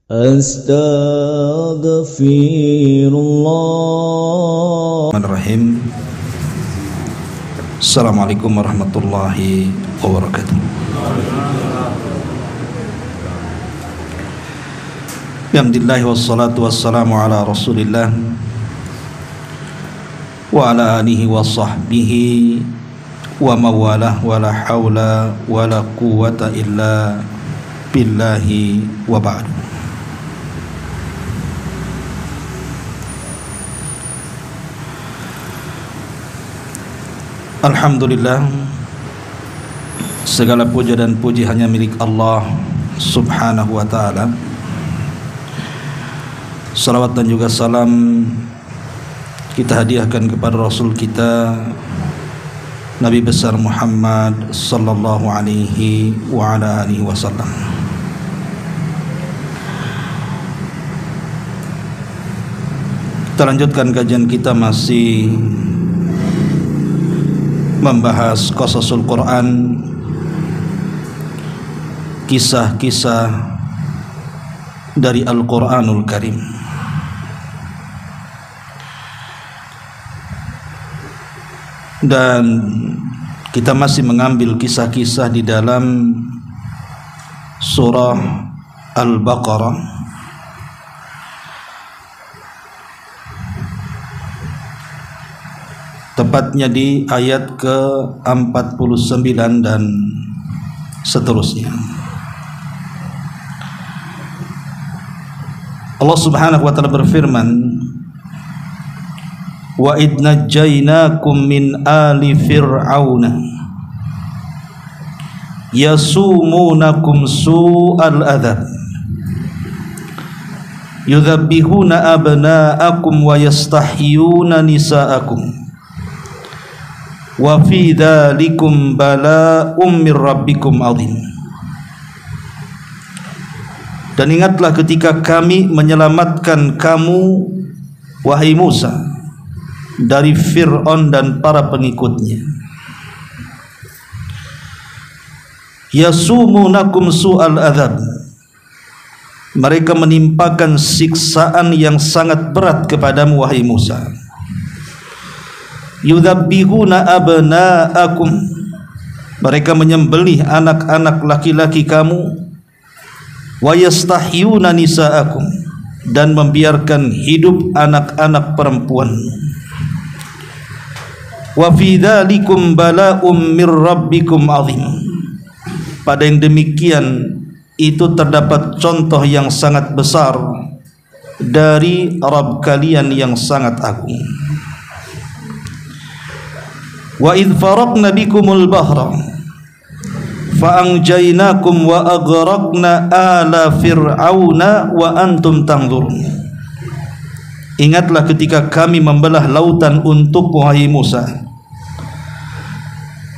Astaghfirullah. Bismillahirrahmanirrahim. Assalamualaikum warahmatullahi wabarakatuh. Alhamdulillah wassalatu wassalamu ala Rasulillah wa ala alihi wa sahbihi wa mawalah wa la hawla wa la quwwata illa billahi wa ba'du. Alhamdulillah, segala puja dan puji hanya milik Allah subhanahu wa ta'ala. Salawat dan juga salam kita hadiahkan kepada Rasul kita Nabi besar Muhammad sallallahu alaihi wa ala alihi wasallam. Kita lanjutkan kajian kita, masih membahas qasasul Quran, kisah-kisah dari Al-Quranul Karim. Dan kita masih mengambil kisah-kisah di dalam surah Al-Baqarah, tepatnya di ayat ke-49 dan seterusnya. Allah subhanahu wa ta'ala berfirman, wa idh najjaynakum min ali fir'auna yasumunakum su'al adhab yudhabbihuna abna'akum wa yastahyuna nisa'akum wa fi dzalikum bala'um mir rabbikum adzim. Dan ingatlah ketika kami menyelamatkan kamu, wahai Musa, dari Fir'aun dan para pengikutnya. Yasumunakum su'al adzab, mereka menimpakan siksaan yang sangat berat kepadamu, wahai Musa. Yudhabbihuna abna'akum, mereka menyembelih anak-anak laki-laki kamu. Wa yastahyuna nisa'akum, dan membiarkan hidup anak-anak perempuan. Wa fi dzalikum bala'um mir rabbikum adzim, pada yang demikian itu terdapat contoh yang sangat besar dari Rabb kalian yang sangat agung. Wa idh faraqna bikumul bahra fa'anjaynakum wa aghraqna ala fir'auna wa antum tanzurun. Ingatlah ketika kami membelah lautan untuk wahai Musa,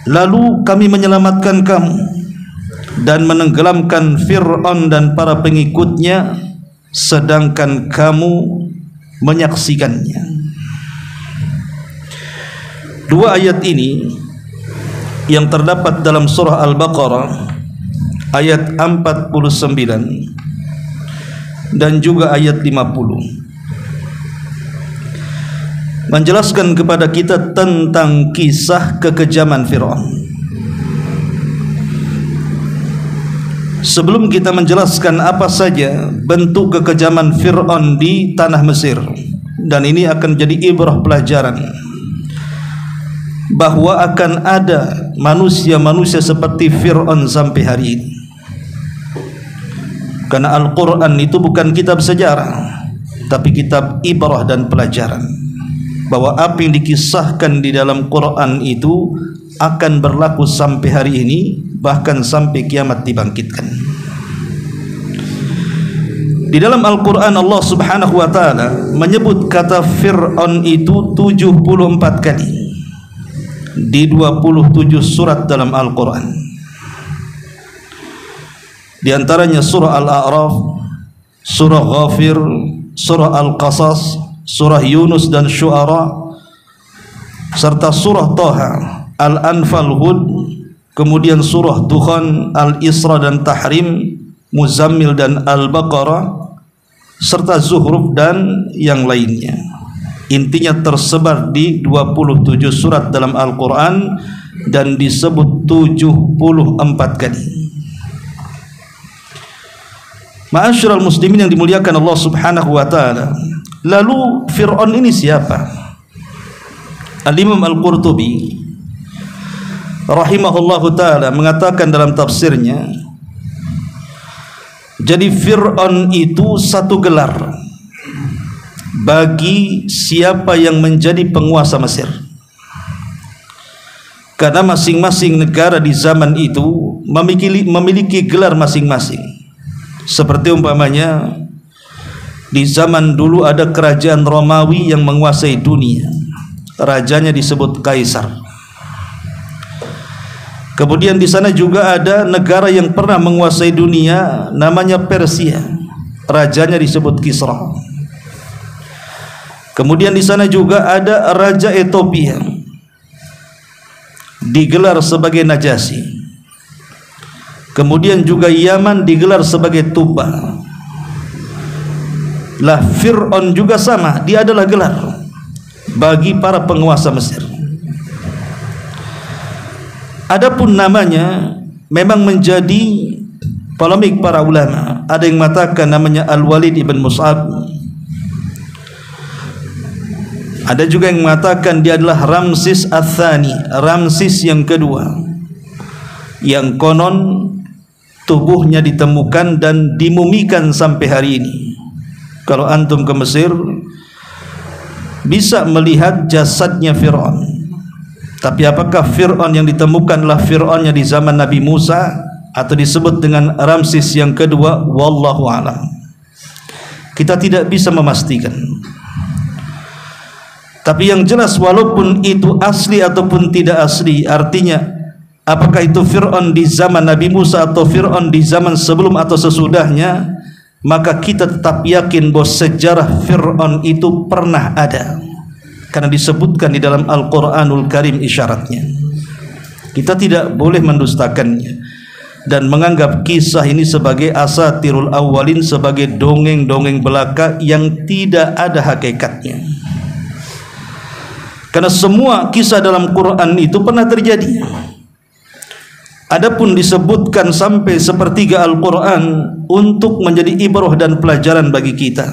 lalu kami menyelamatkan kamu dan menenggelamkan Fir'aun dan para pengikutnya, sedangkan kamu menyaksikannya. Dua ayat ini yang terdapat dalam surah Al-Baqarah ayat 49 dan juga ayat 50 menjelaskan kepada kita tentang kisah kekejaman Fir'aun. Sebelum kita menjelaskan apa saja bentuk kekejaman Fir'aun di tanah Mesir, dan ini akan jadi ibrah pelajaran bahwa akan ada manusia-manusia seperti Fir'aun sampai hari ini. Karena Al-Quran itu bukan kitab sejarah, tapi kitab ibrah dan pelajaran, bahwa apa yang dikisahkan di dalam Quran itu akan berlaku sampai hari ini, bahkan sampai kiamat dibangkitkan. Di dalam Al-Quran Allah subhanahu wa ta'ala menyebut kata Fir'aun itu 74 kali di 27 surat dalam Al-Quran. Di antaranya surah Al-A'raf, surah Ghafir, surah Al-Qasas, surah Yunus dan Syu'ara, serta surah Taha, Al-Anfal, Hud, kemudian surah Dukhan, Al-Isra dan Tahrim, Muzammil dan Al-Baqarah, serta Zuhruf dan yang lainnya. Intinya tersebar di 27 surat dalam Al-Quran dan disebut 74 kali. Ma'asyiral muslimin yang dimuliakan Allah Subhanahu wa taala. Lalu Fir'aun ini siapa? Al-Imam Al-Qurtubi rahimahullahu taala mengatakan dalam tafsirnya, jadi Fir'aun itu satu gelar bagi siapa yang menjadi penguasa Mesir, karena masing-masing negara di zaman itu memiliki gelar masing-masing. Seperti umpamanya di zaman dulu ada kerajaan Romawi yang menguasai dunia, rajanya disebut Kaisar. Kemudian di sana juga ada negara yang pernah menguasai dunia, namanya Persia, rajanya disebut Kisra. Kemudian di sana juga ada raja Ethiopia, digelar sebagai Najasyi. Kemudian juga Yaman digelar sebagai Tuba. Lah Fir'aun juga sama, dia adalah gelar bagi para penguasa Mesir. Adapun namanya memang menjadi polemik para ulama. Ada yang mengatakan namanya Al-Walid ibn Mus'ab, ada juga yang mengatakan dia adalah Ramsis Ats-Tsani, Ramsis yang kedua, yang konon tubuhnya ditemukan dan dimumikan sampai hari ini. Kalau antum ke Mesir bisa melihat jasadnya Fir'aun. Tapi apakah Fir'aun yang ditemukanlah Fir'aunnya di zaman Nabi Musa atau disebut dengan Ramsis yang kedua? Wallahu a'lam. Kita tidak bisa memastikan. Tapi yang jelas walaupun itu asli ataupun tidak asli, artinya apakah itu Fir'aun di zaman Nabi Musa atau Fir'aun di zaman sebelum atau sesudahnya, maka kita tetap yakin bahwa sejarah Fir'aun itu pernah ada, karena disebutkan di dalam Al-Quranul Karim isyaratnya. Kita tidak boleh mendustakannya dan menganggap kisah ini sebagai asatirul awwalin, sebagai dongeng-dongeng belaka yang tidak ada hakikatnya. Karena semua kisah dalam Quran itu pernah terjadi. Adapun disebutkan sampai sepertiga Al-Quran untuk menjadi ibrah dan pelajaran bagi kita,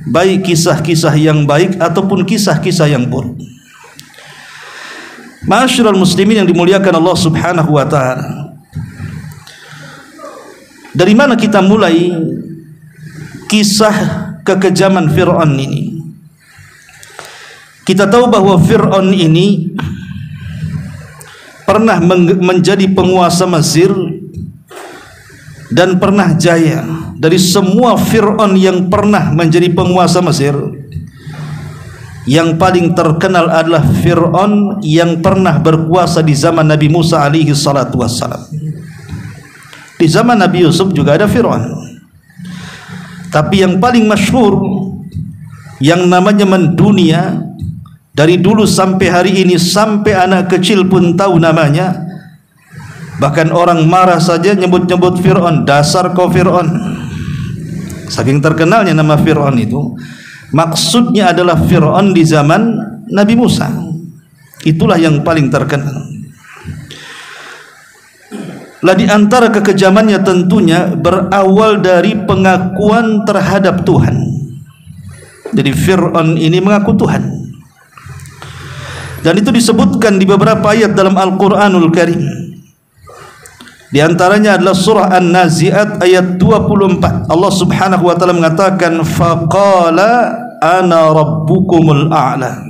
baik kisah-kisah yang baik ataupun kisah-kisah yang buruk. Ma'asyiral muslimin yang dimuliakan Allah Subhanahu wa taala. Dari mana kita mulai kisah kekejaman Fir'aun ini? Kita tahu bahwa Fir'aun ini pernah menjadi penguasa Mesir dan pernah jaya. Dari semua Fir'aun yang pernah menjadi penguasa Mesir, yang paling terkenal adalah Fir'aun yang pernah berkuasa di zaman Nabi Musa alaihi salatu wassalam. Di zaman Nabi Yusuf juga ada Fir'aun, tapi yang paling masyhur, yang namanya mendunia dari dulu sampai hari ini, sampai anak kecil pun tahu namanya, bahkan orang marah saja nyebut-nyebut Fir'aun, dasar kau Fir'aun. Saking terkenalnya nama Fir'aun itu. Maksudnya adalah Fir'aun di zaman Nabi Musa. Itulah yang paling terkenal. Lah di antara kekejamannya tentunya berawal dari pengakuan terhadap Tuhan. Jadi Fir'aun ini mengaku Tuhan. Dan itu disebutkan di beberapa ayat dalam Al-Quranul Karim. Di antaranya adalah surah An-Nazi'at ayat 24. Allah Subhanahu wa taala mengatakan, faqala ana rabbukumul a'la.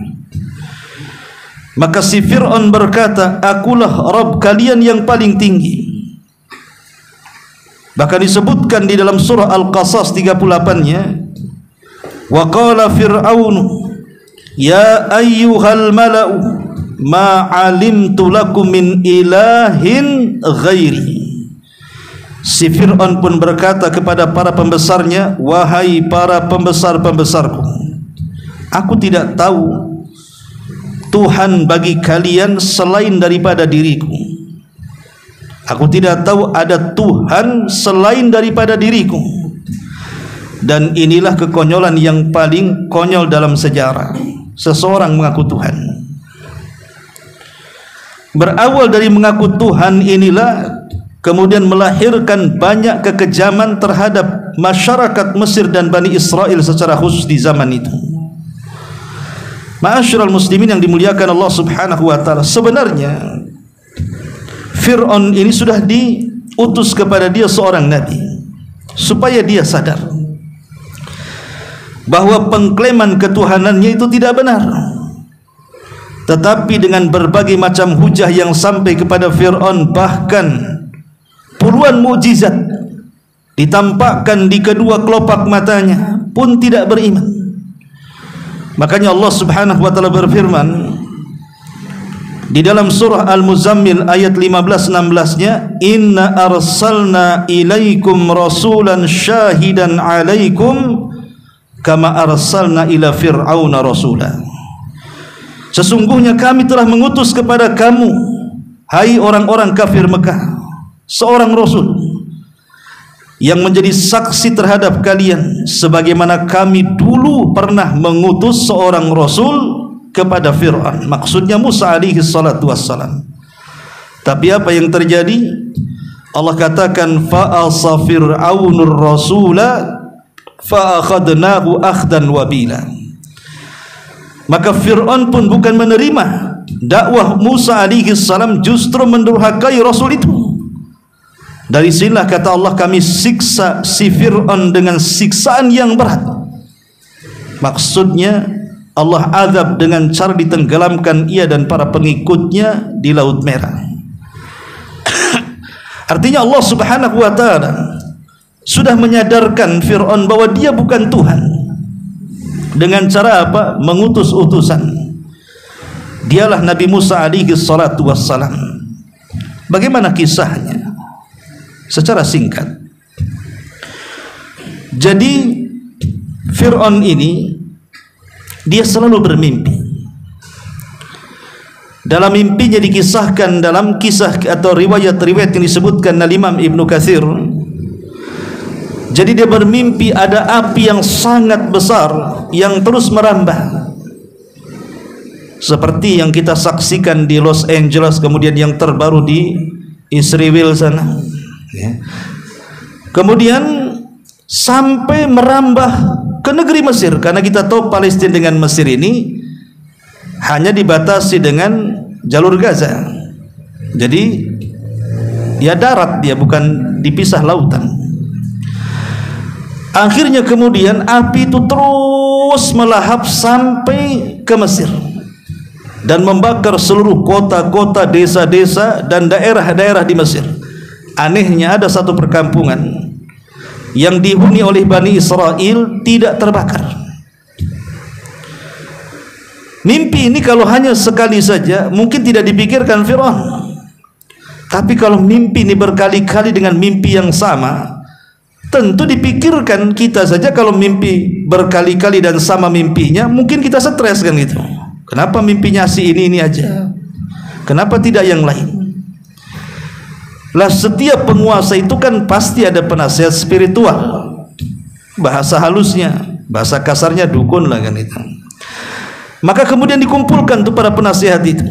Maka si Fir'aun berkata, akulah Rabb kalian yang paling tinggi. Bahkan disebutkan di dalam surah Al-Qasas 38-nya, wa qala fir'aunu ya ayyuhal mala'u ma 'alimtu lakum min ilahin ghairi. Si Fir'aun pun berkata kepada para pembesarnya, wahai para pembesar-pembesarku, aku tidak tahu Tuhan bagi kalian selain daripada diriku. Aku tidak tahu ada Tuhan selain daripada diriku. Dan inilah kekonyolan yang paling konyol dalam sejarah. Seseorang mengaku Tuhan. Berawal dari mengaku Tuhan inilah kemudian melahirkan banyak kekejaman terhadap masyarakat Mesir dan Bani Israel secara khusus di zaman itu. Ma'asyiral muslimin yang dimuliakan Allah Subhanahu wa taala, sebenarnya Fir'aun ini sudah diutus kepada dia seorang nabi supaya dia sadar bahwa pengklaiman ketuhanannya itu tidak benar. Tetapi dengan berbagai macam hujah yang sampai kepada Fir'aun, bahkan puluhan mukjizat ditampakkan di kedua kelopak matanya, pun tidak beriman. Makanya Allah Subhanahu wa taala berfirman di dalam surah Al-Muzammil ayat 15-16-nya, inna arsalna ilaikum rasulan syahidan alaikum kama arsalna ila fir'auna rasula. Sesungguhnya kami telah mengutus kepada kamu, hai orang-orang kafir Mekah, seorang rasul yang menjadi saksi terhadap kalian sebagaimana kami dulu pernah mengutus seorang rasul kepada Fir'aun. Maksudnya Musa alaihi salatu wassalam. Tapi apa yang terjadi? Allah katakan fa'asa fir'aunur rasula fa'akhadnahu akhdan wabila. Maka Fir'aun pun bukan menerima dakwah Musa alaihi salam, justru mendurhakai rasul itu. Dari sinilah kata Allah, kami siksa si Fir'aun dengan siksaan yang berat. Maksudnya Allah azab dengan cara ditenggelamkan ia dan para pengikutnya di Laut Merah. Artinya Allah Subhanahu wa taala sudah menyadarkan Fir'aun bahwa dia bukan Tuhan. Dengan cara apa? Mengutus utusan. Dialah Nabi Musa alaihi salatu wassalam. Bagaimana kisahnya? Secara singkat, jadi Fir'aun ini dia selalu bermimpi. Dalam mimpinya dikisahkan dalam kisah atau riwayat-riwayat yang disebutkan oleh Imam Ibnu Katsir. Jadi dia bermimpi ada api yang sangat besar yang terus merambah, seperti yang kita saksikan di Los Angeles, kemudian yang terbaru di Israel sana. Kemudian sampai merambah ke negeri Mesir, karena kita tahu Palestina dengan Mesir ini hanya dibatasi dengan jalur Gaza. Jadi ya darat, dia bukan dipisah lautan. Akhirnya kemudian api itu terus melahap sampai ke Mesir dan membakar seluruh kota-kota, desa-desa dan daerah-daerah di Mesir. Anehnya ada satu perkampungan yang dihuni oleh Bani Israel tidak terbakar. Mimpi ini kalau hanya sekali saja mungkin tidak dipikirkan Fir'aun. Tapi kalau mimpi ini berkali-kali dengan mimpi yang sama, tentu dipikirkan kita saja. Kalau mimpi berkali-kali dan sama mimpinya, mungkin kita stres kan gitu. Kenapa mimpinya si ini aja? Kenapa tidak yang lain? Lah setiap penguasa itu kan pasti ada penasihat spiritual. Bahasa halusnya, bahasa kasarnya dukun lah kan itu. Maka kemudian dikumpulkan tuh para penasihat itu.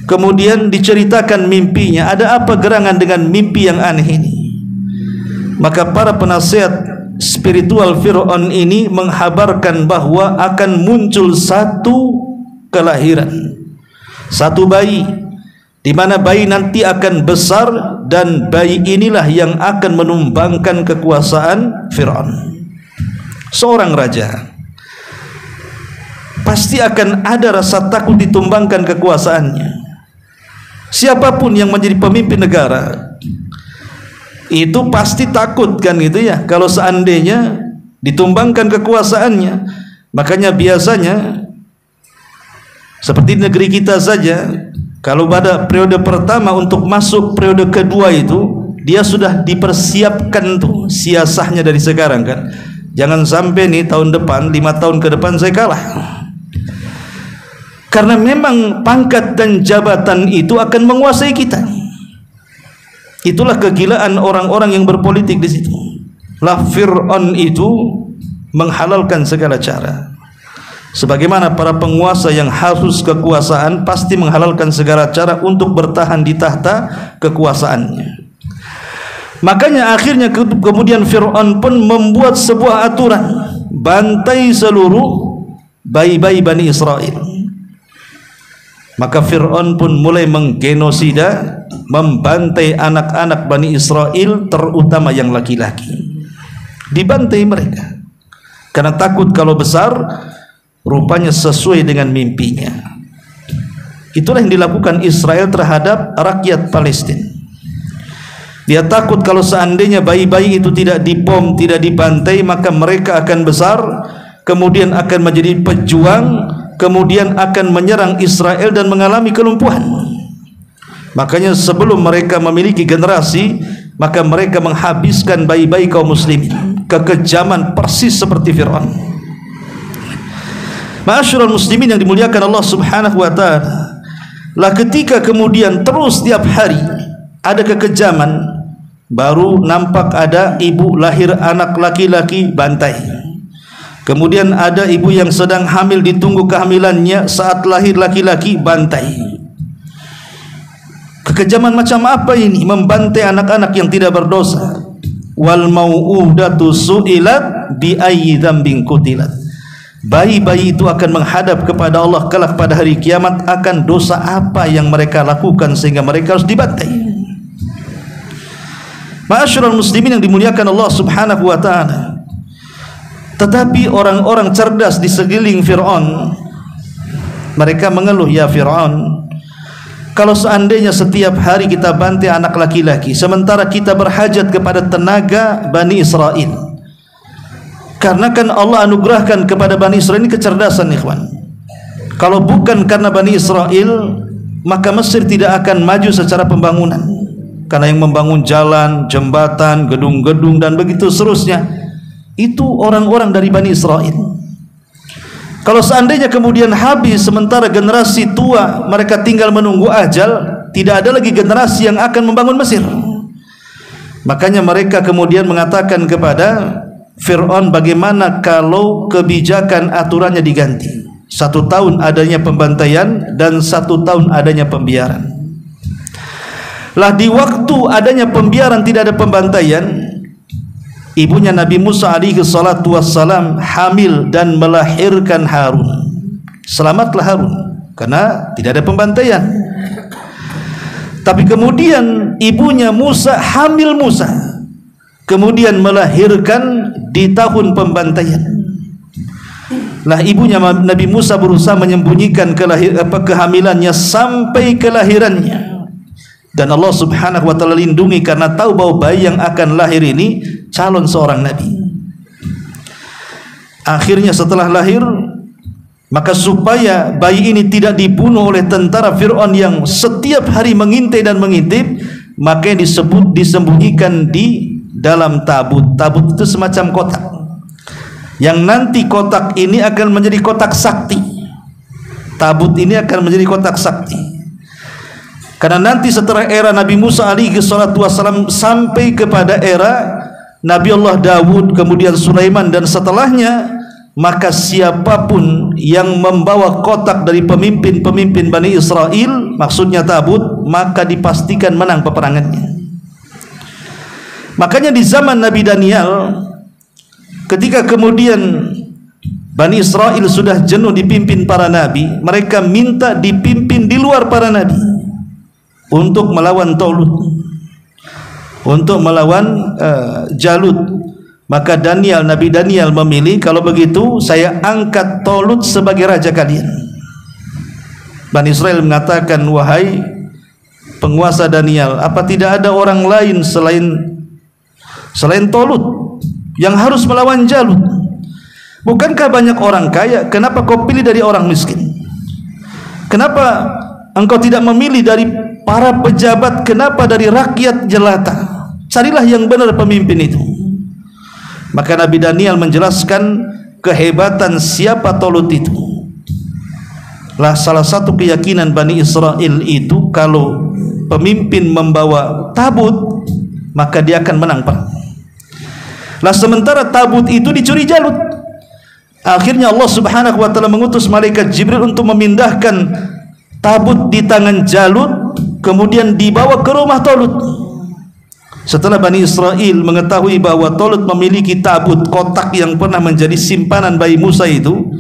Kemudian diceritakan mimpinya, ada apa gerangan dengan mimpi yang aneh ini. Maka para penasihat spiritual Fir'aun ini menghabarkan bahwa akan muncul satu kelahiran, satu bayi, di mana bayi nanti akan besar, dan bayi inilah yang akan menumbangkan kekuasaan Fir'aun. Seorang raja pasti akan ada rasa takut ditumbangkan kekuasaannya. Siapapun yang menjadi pemimpin negara itu pasti takut kan gitu ya, kalau seandainya ditumbangkan kekuasaannya. Makanya biasanya seperti negeri kita saja, kalau pada periode pertama untuk masuk periode kedua itu dia sudah dipersiapkan tuh siasahnya dari sekarang kan. Jangan sampai nih tahun depan, 5 tahun ke depan saya kalah. Karena memang pangkat dan jabatan itu akan menguasai kita. Itulah kegilaan orang-orang yang berpolitik di situ. Lah Fir'aun itu menghalalkan segala cara. Sebagaimana para penguasa yang haus kekuasaan pasti menghalalkan segala cara untuk bertahan di tahta kekuasaannya. Makanya akhirnya kemudian Fir'aun pun membuat sebuah aturan, bantai seluruh bayi-bayi Bani Israel. Maka Fir'aun pun mulai menggenosida, membantai anak-anak Bani Israel, terutama yang laki-laki. Dibantai mereka karena takut kalau besar rupanya sesuai dengan mimpinya. Itulah yang dilakukan Israel terhadap rakyat Palestina. Dia takut kalau seandainya bayi-bayi itu tidak dibom, tidak dibantai, maka mereka akan besar, kemudian akan menjadi pejuang, kemudian akan menyerang Israel dan mengalami kelumpuhan. Makanya sebelum mereka memiliki generasi, maka mereka menghabiskan bayi-bayi kaum muslimin. Kekejaman persis seperti Fir'aun. Ma'asyiral muslimin yang dimuliakan Allah Subhanahu wa taala, lah ketika kemudian terus tiap hari ada kekejaman, baru nampak ada ibu lahir anak laki-laki, bantai. Kemudian ada ibu yang sedang hamil, ditunggu kehamilannya, saat lahir laki-laki, bantai. Kekejaman macam apa ini? Membantai anak-anak yang tidak berdosa. Wal mau'udatu su'ilat bi ayyi dzambin qutilat. Bayi-bayi itu akan menghadap kepada Allah kelak pada hari kiamat, akan dosa apa yang mereka lakukan sehingga mereka harus dibantai. Ma'asyiral muslimin yang dimuliakan Allah Subhanahu wa taala. Tetapi orang-orang cerdas di sekeliling Fir'aun, mereka mengeluh, ya Fir'aun, kalau seandainya setiap hari kita bantai anak laki-laki, sementara kita berhajat kepada tenaga Bani Israel. Karena kan Allah anugerahkan kepada Bani Israel ini kecerdasan, ikhwan. Kalau bukan karena Bani Israel, maka Mesir tidak akan maju secara pembangunan. Karena yang membangun jalan, jembatan, gedung-gedung dan begitu seterusnya, itu orang-orang dari Bani Israel. Kalau seandainya kemudian habis, sementara generasi tua mereka tinggal menunggu ajal, tidak ada lagi generasi yang akan membangun Mesir. Makanya mereka kemudian mengatakan kepada Fir'aun, bagaimana kalau kebijakan aturannya diganti, 1 tahun adanya pembantaian dan 1 tahun adanya pembiaran. Lah di waktu adanya pembiaran, tidak ada pembantaian, ibunya Nabi Musa alaihi salatu wassalam hamil dan melahirkan Harun. Selamatlah Harun karena tidak ada pembantaian. Tapi kemudian ibunya Musa hamil Musa, kemudian melahirkan di tahun pembantaian. Lah ibunya Nabi Musa berusaha menyembunyikan kehamilannya sampai kelahirannya. Dan Allah Subhanahu wa taala lindungi karena tahu bahwa bayi yang akan lahir ini calon seorang nabi. Akhirnya setelah lahir, maka supaya bayi ini tidak dibunuh oleh tentara Fir'aun yang setiap hari mengintai dan mengintip, maka disembunyikan di dalam tabut. Tabut itu semacam kotak, yang nanti kotak ini akan menjadi kotak sakti. Tabut ini akan menjadi kotak sakti, karena nanti setelah era Nabi Musa alaihi salatu wassalam sampai kepada era Nabi Allah Dawud, kemudian Sulaiman dan setelahnya, maka siapapun yang membawa kotak dari pemimpin-pemimpin Bani Israel, maksudnya tabut, maka dipastikan menang peperangannya. Makanya di zaman Nabi Daniel, ketika kemudian Bani Israel sudah jenuh dipimpin para nabi, mereka minta dipimpin di luar para nabi untuk melawan Talut, untuk melawan Jalut. Maka Nabi Daniel memilih, kalau begitu saya angkat Talut sebagai raja kalian. Bani Israel mengatakan, wahai penguasa Daniel, apa tidak ada orang lain selain Talut yang harus melawan Jalut? Bukankah banyak orang kaya? Kenapa kau pilih dari orang miskin? Kenapa engkau tidak memilih dari para pejabat? Kenapa dari rakyat jelata? Carilah yang benar pemimpin itu. Maka Nabi Daniel menjelaskan kehebatan siapa Talut itu. Lah salah satu keyakinan Bani Israel itu, kalau pemimpin membawa tabut, maka dia akan menang perang. Lah sementara tabut itu dicuri Jalut. Akhirnya Allah Subhanahu wa taala mengutus malaikat Jibril untuk memindahkan tabut di tangan Jalut, kemudian dibawa ke rumah Talut. Setelah Bani Israel mengetahui bahwa Talut memiliki tabut kotak yang pernah menjadi simpanan bayi Musa itu,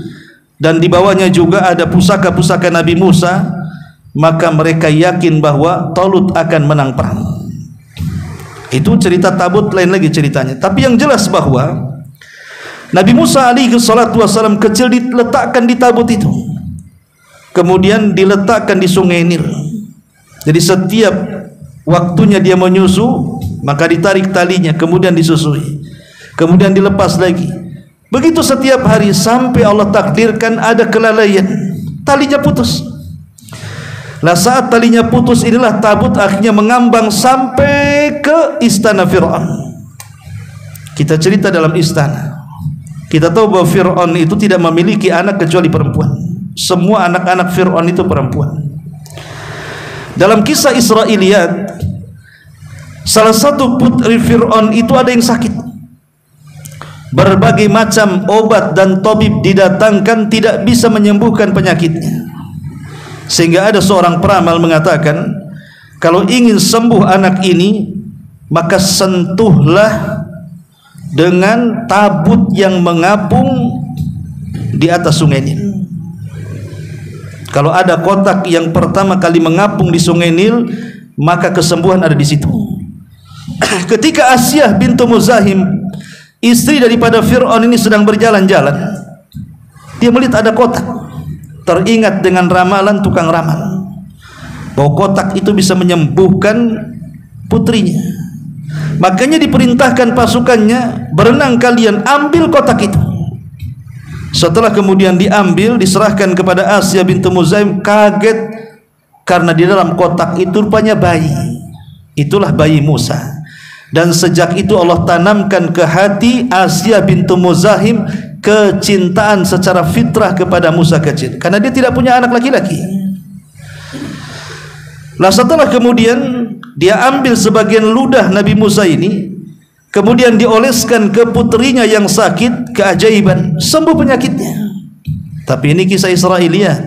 dan di bawahnya juga ada pusaka-pusaka Nabi Musa, maka mereka yakin bahwa Talut akan menang perang. Itu cerita tabut, lain lagi ceritanya. Tapi yang jelas bahwa Nabi Musa alaihi salatu wasallam kecil diletakkan di tabut itu, kemudian diletakkan di sungai Nil. Jadi setiap waktunya dia menyusu, maka ditarik talinya, kemudian disusui, kemudian dilepas lagi. Begitu setiap hari sampai Allah takdirkan ada kelalaian, talinya putus. Lah saat talinya putus inilah tabut akhirnya mengambang sampai ke istana Fir'aun. Kita cerita dalam istana, kita tahu bahwa Fir'aun itu tidak memiliki anak kecuali perempuan. Semua anak-anak Fir'aun itu perempuan. Dalam kisah Israiliyat, salah satu putri Fir'aun itu ada yang sakit. Berbagai macam obat dan tabib didatangkan, tidak bisa menyembuhkan penyakitnya. Sehingga ada seorang peramal mengatakan, kalau ingin sembuh anak ini, maka sentuhlah dengan tabut yang mengapung di atas sungai Nil. Kalau ada kotak yang pertama kali mengapung di sungai Nil, maka kesembuhan ada di situ. Ketika Asyah bintu Muzahim, istri daripada Fir'aun ini sedang berjalan-jalan, dia melihat ada kotak. Teringat dengan ramalan tukang ramal bahwa kotak itu bisa menyembuhkan putrinya. Makanya diperintahkan pasukannya, berenang kalian, ambil kotak itu. Setelah kemudian diambil, diserahkan kepada Asyah bintu Muzahim, kaget karena di dalam kotak itu rupanya bayi. Itulah bayi Musa. Dan sejak itu Allah tanamkan ke hati Asyah bintu Muzahim kecintaan secara fitrah kepada Musa kecil, karena dia tidak punya anak laki-laki. Lah setelah kemudian dia ambil sebagian ludah Nabi Musa ini, kemudian dioleskan ke putrinya yang sakit, keajaiban, sembuh penyakitnya. Tapi ini kisah Israiliyat,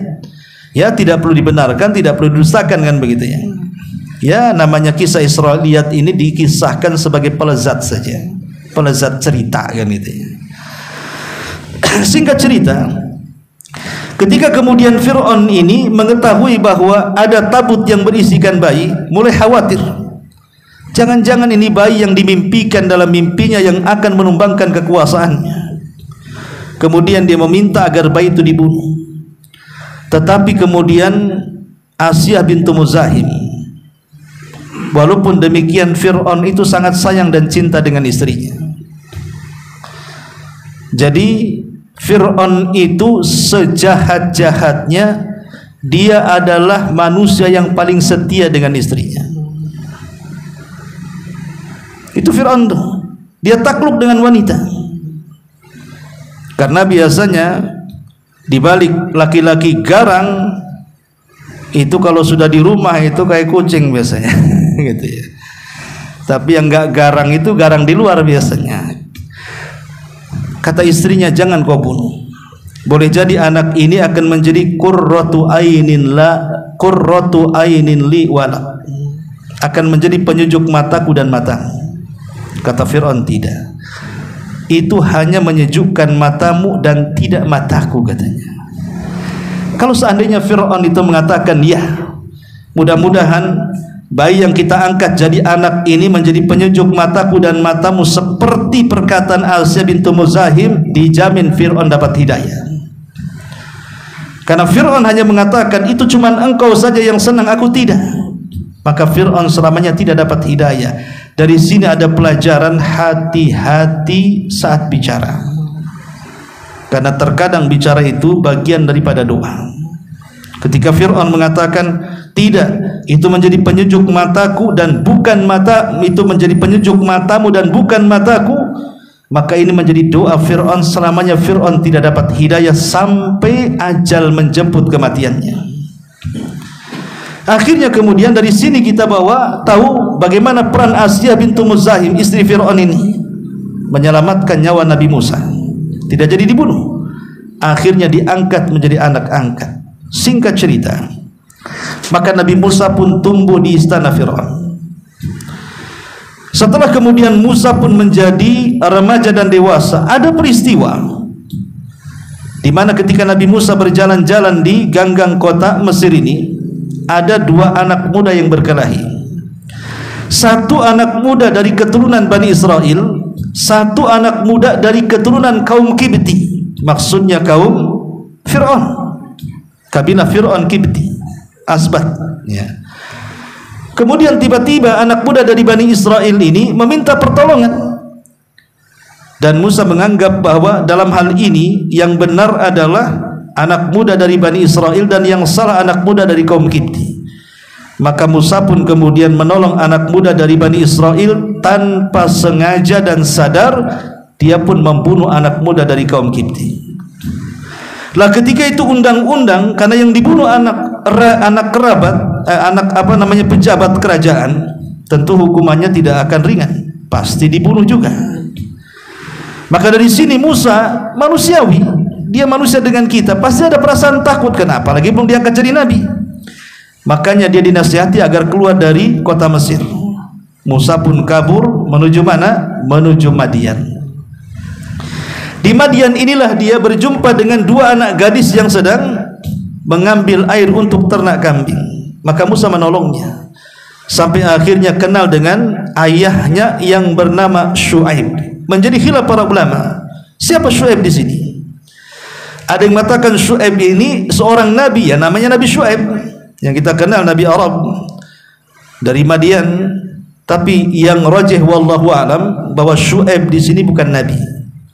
ya, tidak perlu dibenarkan, tidak perlu didustakan, kan begitu ya. Ya, namanya kisah Israiliyat ini dikisahkan sebagai pelezat saja, pelezat cerita, kan gitu ya. Singkat cerita, ketika kemudian Fir'aun ini mengetahui bahwa ada tabut yang berisikan bayi, mulai khawatir. Jangan-jangan ini bayi yang dimimpikan dalam mimpinya yang akan menumbangkan kekuasaannya. Kemudian dia meminta agar bayi itu dibunuh. Tetapi kemudian Asyah bintu Muzahim, walaupun demikian Fir'aun itu sangat sayang dan cinta dengan istrinya. Jadi Fir'aun itu sejahat-jahatnya, dia adalah manusia yang paling setia dengan istrinya. Itu Fir'aun tuh, dia takluk dengan wanita. Karena biasanya di balik laki-laki garang itu kalau sudah di rumah itu kayak kucing biasanya, gitu ya. Tapi yang enggak garang itu garang di luar biasanya. Kata istrinya, jangan kau bunuh. Boleh jadi anak ini akan menjadi qurratu ainin li walak, akan menjadi penyejuk mataku dan matamu. Kata Fir'aun, tidak. Itu hanya menyejukkan matamu dan tidak mataku, katanya. Kalau seandainya Fir'aun itu mengatakan, ya, mudah-mudahan bayi yang kita angkat jadi anak ini menjadi penyejuk mataku dan matamu seperti perkataan Asyah bintu Muzahim, dijamin Fir'aun dapat hidayah. Karena Fir'aun hanya mengatakan, itu cuma engkau saja yang senang, aku tidak. Maka Fir'aun selamanya tidak dapat hidayah. Dari sini ada pelajaran hati-hati saat bicara. Karena terkadang bicara itu bagian daripada doa. Ketika Fir'aun mengatakan, tidak, itu menjadi penyejuk mataku dan bukan mata, itu menjadi penyejuk matamu dan bukan mataku, maka ini menjadi doa Fir'aun. Selamanya Fir'aun tidak dapat hidayah sampai ajal menjemput kematiannya. Akhirnya kemudian dari sini kita tahu bagaimana peran Asyah bintu Muzahim, istri Fir'aun ini. menyelamatkan nyawa Nabi Musa, tidak jadi dibunuh, akhirnya diangkat menjadi anak angkat. Singkat cerita, maka Nabi Musa pun tumbuh di istana Fir'aun. Setelah kemudian Musa pun menjadi remaja dan dewasa, ada peristiwa di mana ketika Nabi Musa berjalan-jalan di ganggang kota Mesir ini, ada dua anak muda yang berkelahi. Satu anak muda dari keturunan Bani Israel, satu anak muda dari keturunan kaum Kibti, maksudnya kaum Fir'aun, kabilah Fir'aun Kibti, Asbat, ya. Kemudian tiba-tiba anak muda dari Bani Israel ini meminta pertolongan, dan Musa menganggap bahwa dalam hal ini yang benar adalah anak muda dari Bani Israel dan yang salah anak muda dari kaum Kibti. Maka Musa pun kemudian menolong anak muda dari Bani Israel tanpa sengaja dan sadar, dia pun membunuh anak muda dari kaum Kibti. Lah ketika itu undang-undang, karena yang dibunuh anak kerabat, pejabat kerajaan, tentu hukumannya tidak akan ringan, pasti dibunuh juga. Maka dari sini Musa manusiawi, dia manusia dengan kita, pasti ada perasaan takut. Kenapa? Apalagi belum diangkat jadi nabi. Makanya dia dinasihati agar keluar dari kota Mesir. Musa pun kabur menuju mana? Menuju Madian. Di Madian inilah dia berjumpa dengan dua anak gadis yang sedang mengambil air untuk ternak kambing. Maka Musa menolongnya sampai akhirnya kenal dengan ayahnya yang bernama Syuaib. Menjadi khilaf para ulama, siapa Syuaib di sini? Ada yang mengatakan Syuaib ini seorang nabi, ya namanya Nabi Syuaib yang kita kenal, Nabi Arab dari Madian. Tapi yang rajih wallahu alam bahwa Syuaib di sini bukan nabi,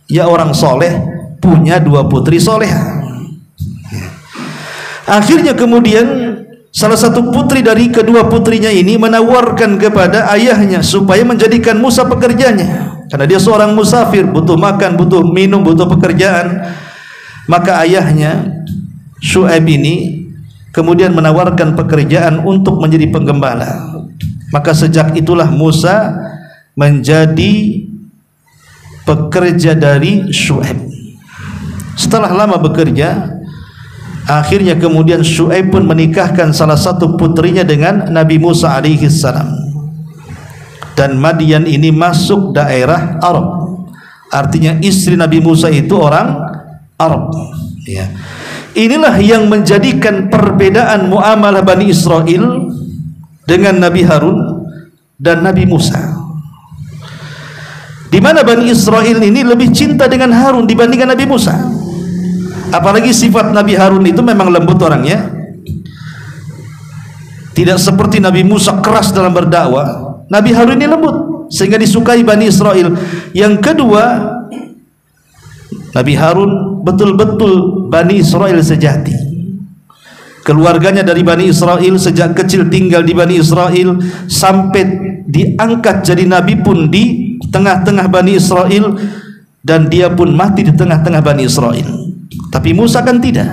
ya orang soleh, punya dua putri soleha. Akhirnya kemudian salah satu putri dari kedua putrinya ini menawarkan kepada ayahnya supaya menjadikan Musa pekerjanya, karena dia seorang musafir, butuh makan, butuh minum, butuh pekerjaan. Maka ayahnya Syuaib ini kemudian menawarkan pekerjaan untuk menjadi penggembala. Maka sejak itulah Musa menjadi pekerja dari Syuaib. Setelah lama bekerja, akhirnya kemudian Syuaib pun menikahkan salah satu putrinya dengan Nabi Musa alaihi salam. Dan Madian ini masuk daerah Arab, artinya istri Nabi Musa itu orang Arab, ya. Inilah yang menjadikan perbedaan muamalah Bani Israel dengan Nabi Harun dan Nabi Musa, di mana Bani Israel ini lebih cinta dengan Harun dibandingkan Nabi Musa. Apalagi sifat Nabi Harun itu memang lembut orangnya, tidak seperti Nabi Musa keras dalam berdakwah. Nabi Harun ini lembut sehingga disukai Bani Israel. Yang kedua, Nabi Harun betul-betul Bani Israel sejati. Keluarganya dari Bani Israel, sejak kecil tinggal di Bani Israel, sampai diangkat jadi nabi pun di tengah-tengah Bani Israel, dan dia pun mati di tengah-tengah Bani Israel. Tapi Musa kan tidak.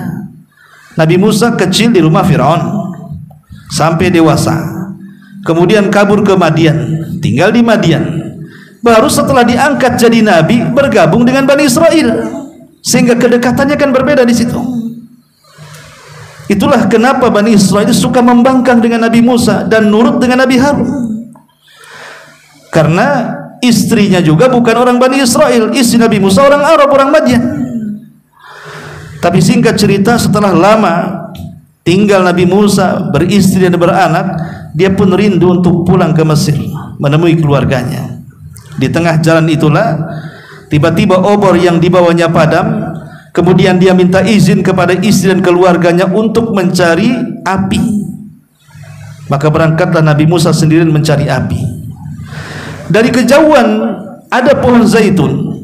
Nabi Musa kecil di rumah Fir'aun sampai dewasa, kemudian kabur ke Madian, tinggal di Madian. Baru setelah diangkat jadi nabi bergabung dengan Bani Israel, sehingga kedekatannya kan berbeda di situ. Itulah kenapa Bani Israel suka membangkang dengan Nabi Musa dan nurut dengan Nabi Harun, karena istrinya juga bukan orang Bani Israel, istri Nabi Musa orang Arab, orang Madian. Tapi singkat cerita, setelah lama tinggal Nabi Musa beristri dan beranak, dia pun rindu untuk pulang ke Mesir menemui keluarganya. Di tengah jalan itulah tiba-tiba obor yang dibawanya padam. Kemudian dia minta izin kepada istri dan keluarganya untuk mencari api. Maka berangkatlah Nabi Musa sendirian mencari api. Dari kejauhan ada pohon zaitun.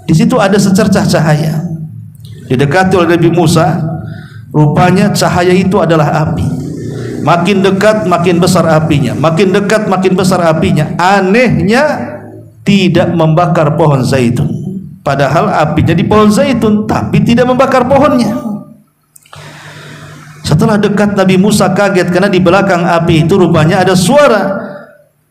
Di situ ada secercah cahaya. Didekati oleh Nabi Musa, rupanya cahaya itu adalah api. Makin dekat makin besar apinya, makin dekat makin besar apinya. Anehnya tidak membakar pohon zaitun, padahal apinya di pohon zaitun, tapi tidak membakar pohonnya. Setelah dekat, Nabi Musa kaget karena di belakang api itu rupanya ada suara,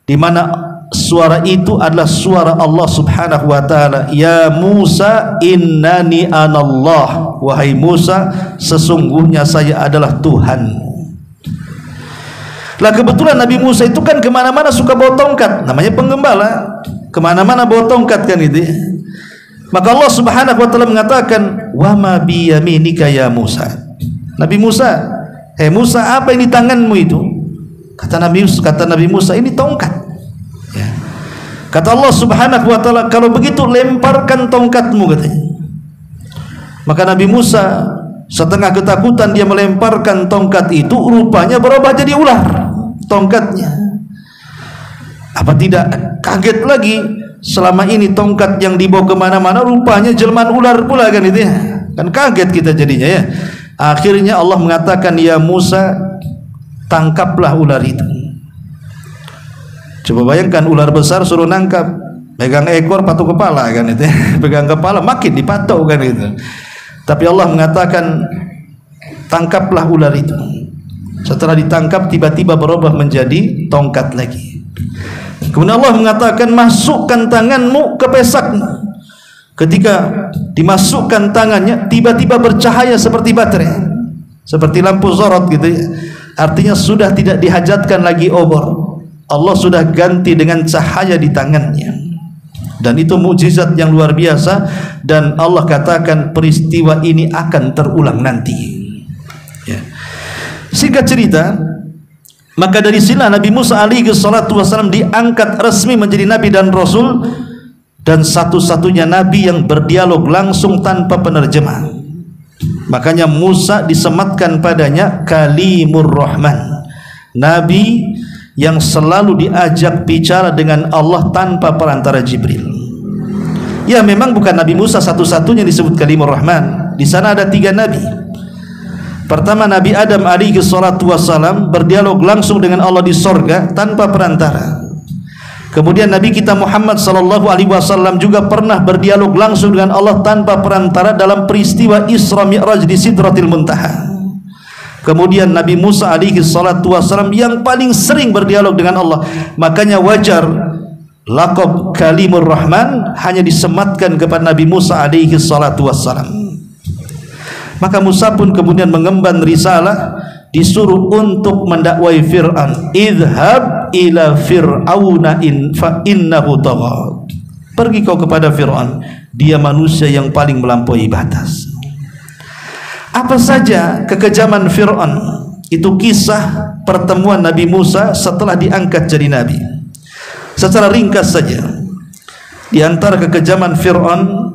di mana suara itu adalah suara Allah Subhanahu wa taala. Ya Musa, innani anallah. Wahai Musa, sesungguhnya saya adalah Tuhan. Lah kebetulan Nabi Musa itu kan kemana-mana suka bawa tongkat, namanya penggembala, kemana-mana bawa tongkat kan itu. Maka Allah Subhanahu wa taala mengatakan, wa ma bi yaminika ya Musa. Nabi Musa, hei Musa, apa yang di tanganmu itu? Kata Nabi Musa, ini tongkat. Ya. Kata Allah Subhanahu wa taala, kalau begitu lemparkan tongkatmu, katanya. Maka Nabi Musa setengah ketakutan, dia melemparkan tongkat itu, rupanya berubah jadi ular tongkatnya. Apa tidak kaget lagi? Selama ini tongkat yang dibawa kemana-mana rupanya jelmaan ular pula kan itu ya. Kan kaget kita jadinya ya. Akhirnya Allah mengatakan, ya Musa, tangkaplah ular itu. Coba bayangkan ular besar suruh nangkap, pegang ekor patok kepala kan itu ya. Pegang kepala makin dipatok kan itu. Tapi Allah mengatakan, tangkaplah ular itu. Setelah ditangkap tiba-tiba berubah menjadi tongkat lagi. Kemudian Allah mengatakan, masukkan tanganmu ke pesakmu. Ketika dimasukkan tangannya, tiba-tiba bercahaya seperti baterai, seperti lampu sorot gitu ya. Artinya sudah tidak dihajatkan lagi obor. Allah sudah ganti dengan cahaya di tangannya. Dan itu mukjizat yang luar biasa. Dan Allah katakan peristiwa ini akan terulang nanti ya. Singkat cerita, maka dari sini Nabi Musa alaihi salatu wasallam diangkat resmi menjadi nabi dan rasul, dan satu-satunya nabi yang berdialog langsung tanpa penerjemah. Makanya Musa disematkan padanya Kalimur Rahman, nabi yang selalu diajak bicara dengan Allah tanpa perantara Jibril. Ya memang bukan Nabi Musa satu-satunya disebut Kalimur Rahman. Di sana ada 3 nabi. Pertama, Nabi Adam alaihi salatu wassalam berdialog langsung dengan Allah di sorga tanpa perantara. Kemudian Nabi kita Muhammad sallallahu alaihi wasallam juga pernah berdialog langsung dengan Allah tanpa perantara dalam peristiwa Isra Mi'raj di Sidratil Muntaha. Kemudian Nabi Musa alaihi salatu wassalam yang paling sering berdialog dengan Allah. Makanya wajar laqab Kalimur Rahman hanya disematkan kepada Nabi Musa alaihi salatu wassalam. Maka Musa pun kemudian mengemban risalah, disuruh untuk mendakwai Fir'aun. Idhab ila fir'auna fa innahu tagha. Pergi kau kepada Fir'aun, dia manusia yang paling melampaui batas. Apa saja kekejaman Fir'aun? Itu kisah pertemuan Nabi Musa setelah diangkat jadi nabi. Secara ringkas saja, di antara kekejaman Fir'aun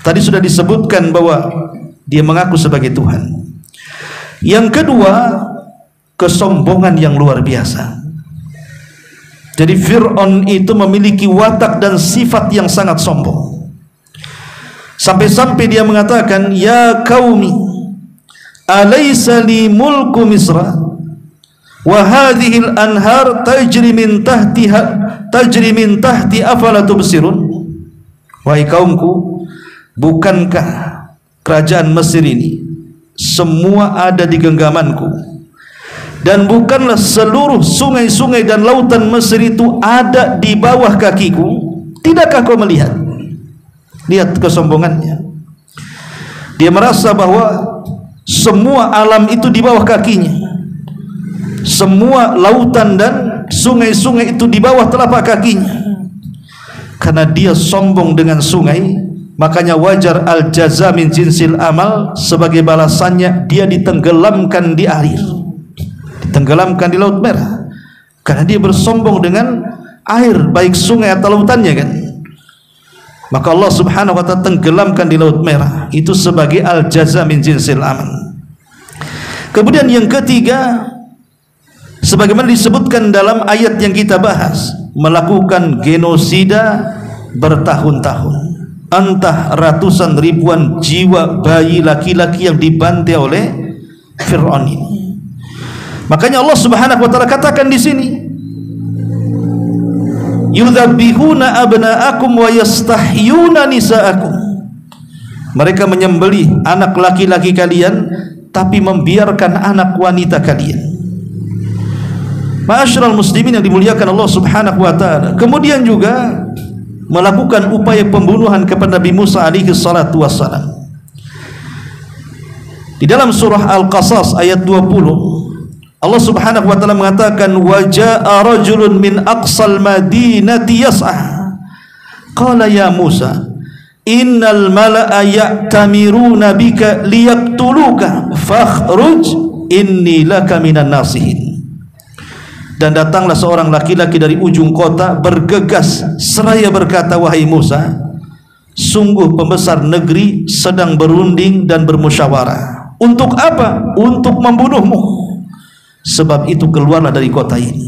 tadi sudah disebutkan bahwa dia mengaku sebagai Tuhan. Yang kedua, kesombongan yang luar biasa. Jadi Fir'aun itu memiliki watak dan sifat yang sangat sombong. Sampai-sampai dia mengatakan, ya qaumi, alaysa li mulku Misra wa hadhihi al-anhar tajri min tahti afala tubsirun. Wahai kaumku, bukankah kerajaan Mesir ini semua ada di genggamanku, dan bukanlah seluruh sungai-sungai dan lautan Mesir itu ada di bawah kakiku? Tidakkah kau melihat? Lihat kesombongannya. Dia merasa bahwa semua alam itu di bawah kakinya, semua lautan dan sungai-sungai itu di bawah telapak kakinya. Karena dia sombong dengan sungai, makanya wajar al-jaza min jinsil amal, sebagai balasannya dia ditenggelamkan di air, ditenggelamkan di Laut Merah, karena dia bersombong dengan air, baik sungai atau lautannya kan. Maka Allah Subhanahu wa ta'ala tenggelamkan di Laut Merah, itu sebagai al-jaza min jinsil amal. Kemudian yang ketiga, sebagaimana disebutkan dalam ayat yang kita bahas, melakukan genosida bertahun-tahun. Entah ratusan ribuan jiwa bayi laki-laki yang dibantai oleh Fir'aun ini. Makanya Allah Subhanahu wa ta'ala katakan di sini, yudzabbihuna abna'akum wa yastahyuna nisa'akum. Mereka menyembelih anak laki-laki kalian tapi membiarkan anak wanita kalian. Ma'asyiral muslimin yang dimuliakan Allah Subhanahu wa taala. Kemudian juga melakukan upaya pembunuhan kepada Nabi Musa alaihi salatu wassalam. Di dalam surah Al-Qasas ayat 20, Allah Subhanahu wa taala mengatakan, wa jaa rajulun min aqsal madinati yas'a qala ya Musa innal mala'a ya'tamiruna bika liyaqtuluka fakhruj inni laka minan nasihin. Dan datanglah seorang laki-laki dari ujung kota bergegas seraya berkata, wahai Musa, sungguh pembesar negeri sedang berunding dan bermusyawarah. Untuk apa? Untuk membunuhmu. Sebab itu keluarlah dari kota ini.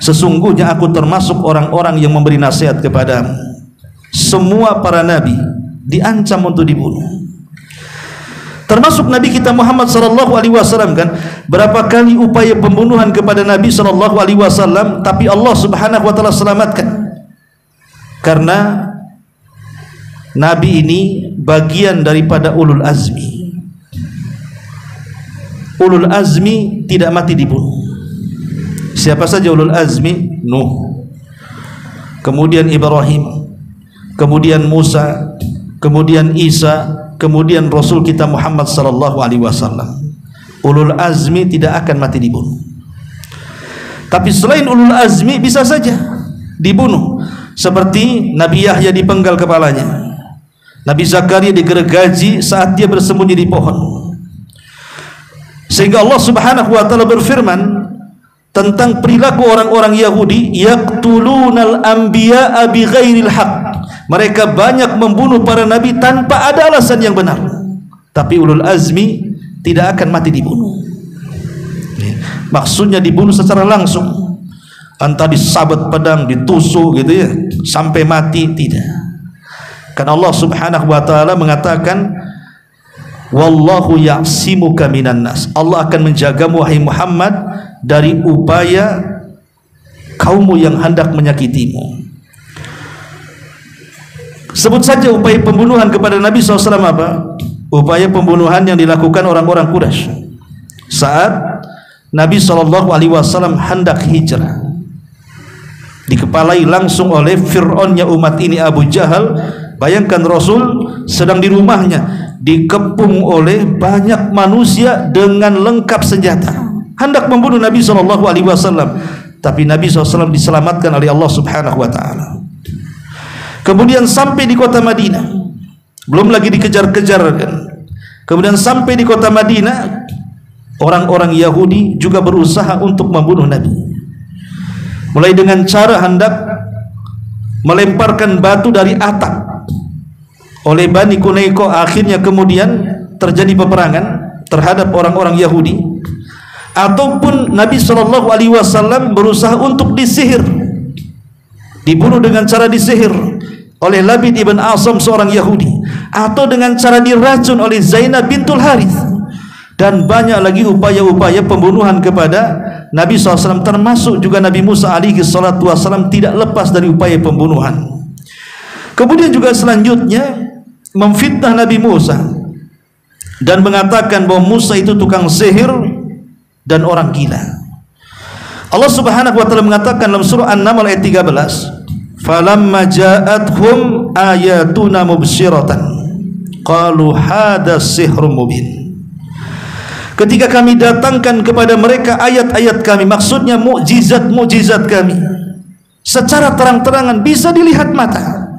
Sesungguhnya aku termasuk orang-orang yang memberi nasihat kepadamu. Semua para nabi diancam untuk dibunuh, termasuk Nabi kita Muhammad sallallahu alaihi wasallam kan. Berapa kali upaya pembunuhan kepada Nabi sallallahu alaihi wasallam, tapi Allah Subhanahu wa taala selamatkan. Karena Nabi ini bagian daripada ulul azmi. Ulul azmi tidak mati dibunuh. Siapa saja ulul azmi? Nuh, kemudian Ibrahim, kemudian Musa, kemudian Isa, kemudian Rasul kita Muhammad sallallahu alaihi wasallam. Ulul azmi tidak akan mati dibunuh. Tapi selain ulul azmi bisa saja dibunuh, seperti Nabi Yahya dipenggal kepalanya, Nabi Zakaria digergaji saat dia bersembunyi di pohon. Sehingga Allah Subhanahu wa taala berfirman tentang perilaku orang-orang Yahudi, yaqtulunal anbiya'a bighairil haqq. Mereka banyak membunuh para nabi tanpa ada alasan yang benar. Tapi ulul azmi tidak akan mati dibunuh. Maksudnya dibunuh secara langsung, entah disabet pedang, ditusuk gitu ya, sampai mati, tidak. Karena Allah Subhanahu wa taala mengatakan, wallahu ya'simuka minan nas. Allah akan menjagamu wahai Muhammad dari upaya kaummu yang hendak menyakitimu. Sebut saja upaya pembunuhan kepada Nabi SAW apa? Upaya pembunuhan yang dilakukan orang-orang Quraisy saat Nabi SAW hendak hijrah, dikepalai langsung oleh Fir'aunnya umat ini, Abu Jahal. Bayangkan Rasul sedang di rumahnya, dikepung oleh banyak manusia dengan lengkap senjata, hendak membunuh Nabi SAW. Tapi Nabi SAW diselamatkan oleh Allah Subhanahu wa taala. Kemudian sampai di kota Madinah, belum lagi dikejar-kejar kan. Kemudian sampai di kota Madinah, orang-orang Yahudi juga berusaha untuk membunuh Nabi, mulai dengan cara hendak melemparkan batu dari atap oleh Bani Quraisy. Akhirnya kemudian terjadi peperangan terhadap orang-orang Yahudi. Ataupun Nabi SAW berusaha untuk disihir, dibunuh dengan cara disihir oleh Labid ibn Asam seorang Yahudi, atau dengan cara diracun oleh Zainab bintul Harith. Dan banyak lagi upaya-upaya pembunuhan kepada Nabi SAW, termasuk juga Nabi Musa alaihi salatu wassalam tidak lepas dari upaya pembunuhan. Kemudian juga selanjutnya memfitnah Nabi Musa dan mengatakan bahwa Musa itu tukang sihir dan orang gila. Allah Subhanahu wa taala mengatakan dalam surah An-Naml ayat 13, falamma ja'athum ayatuna mubsyiratan qalu hadha sihrun mubin. Ketika kami datangkan kepada mereka ayat-ayat kami, maksudnya mukjizat-mukjizat kami, secara terang-terangan bisa dilihat mata,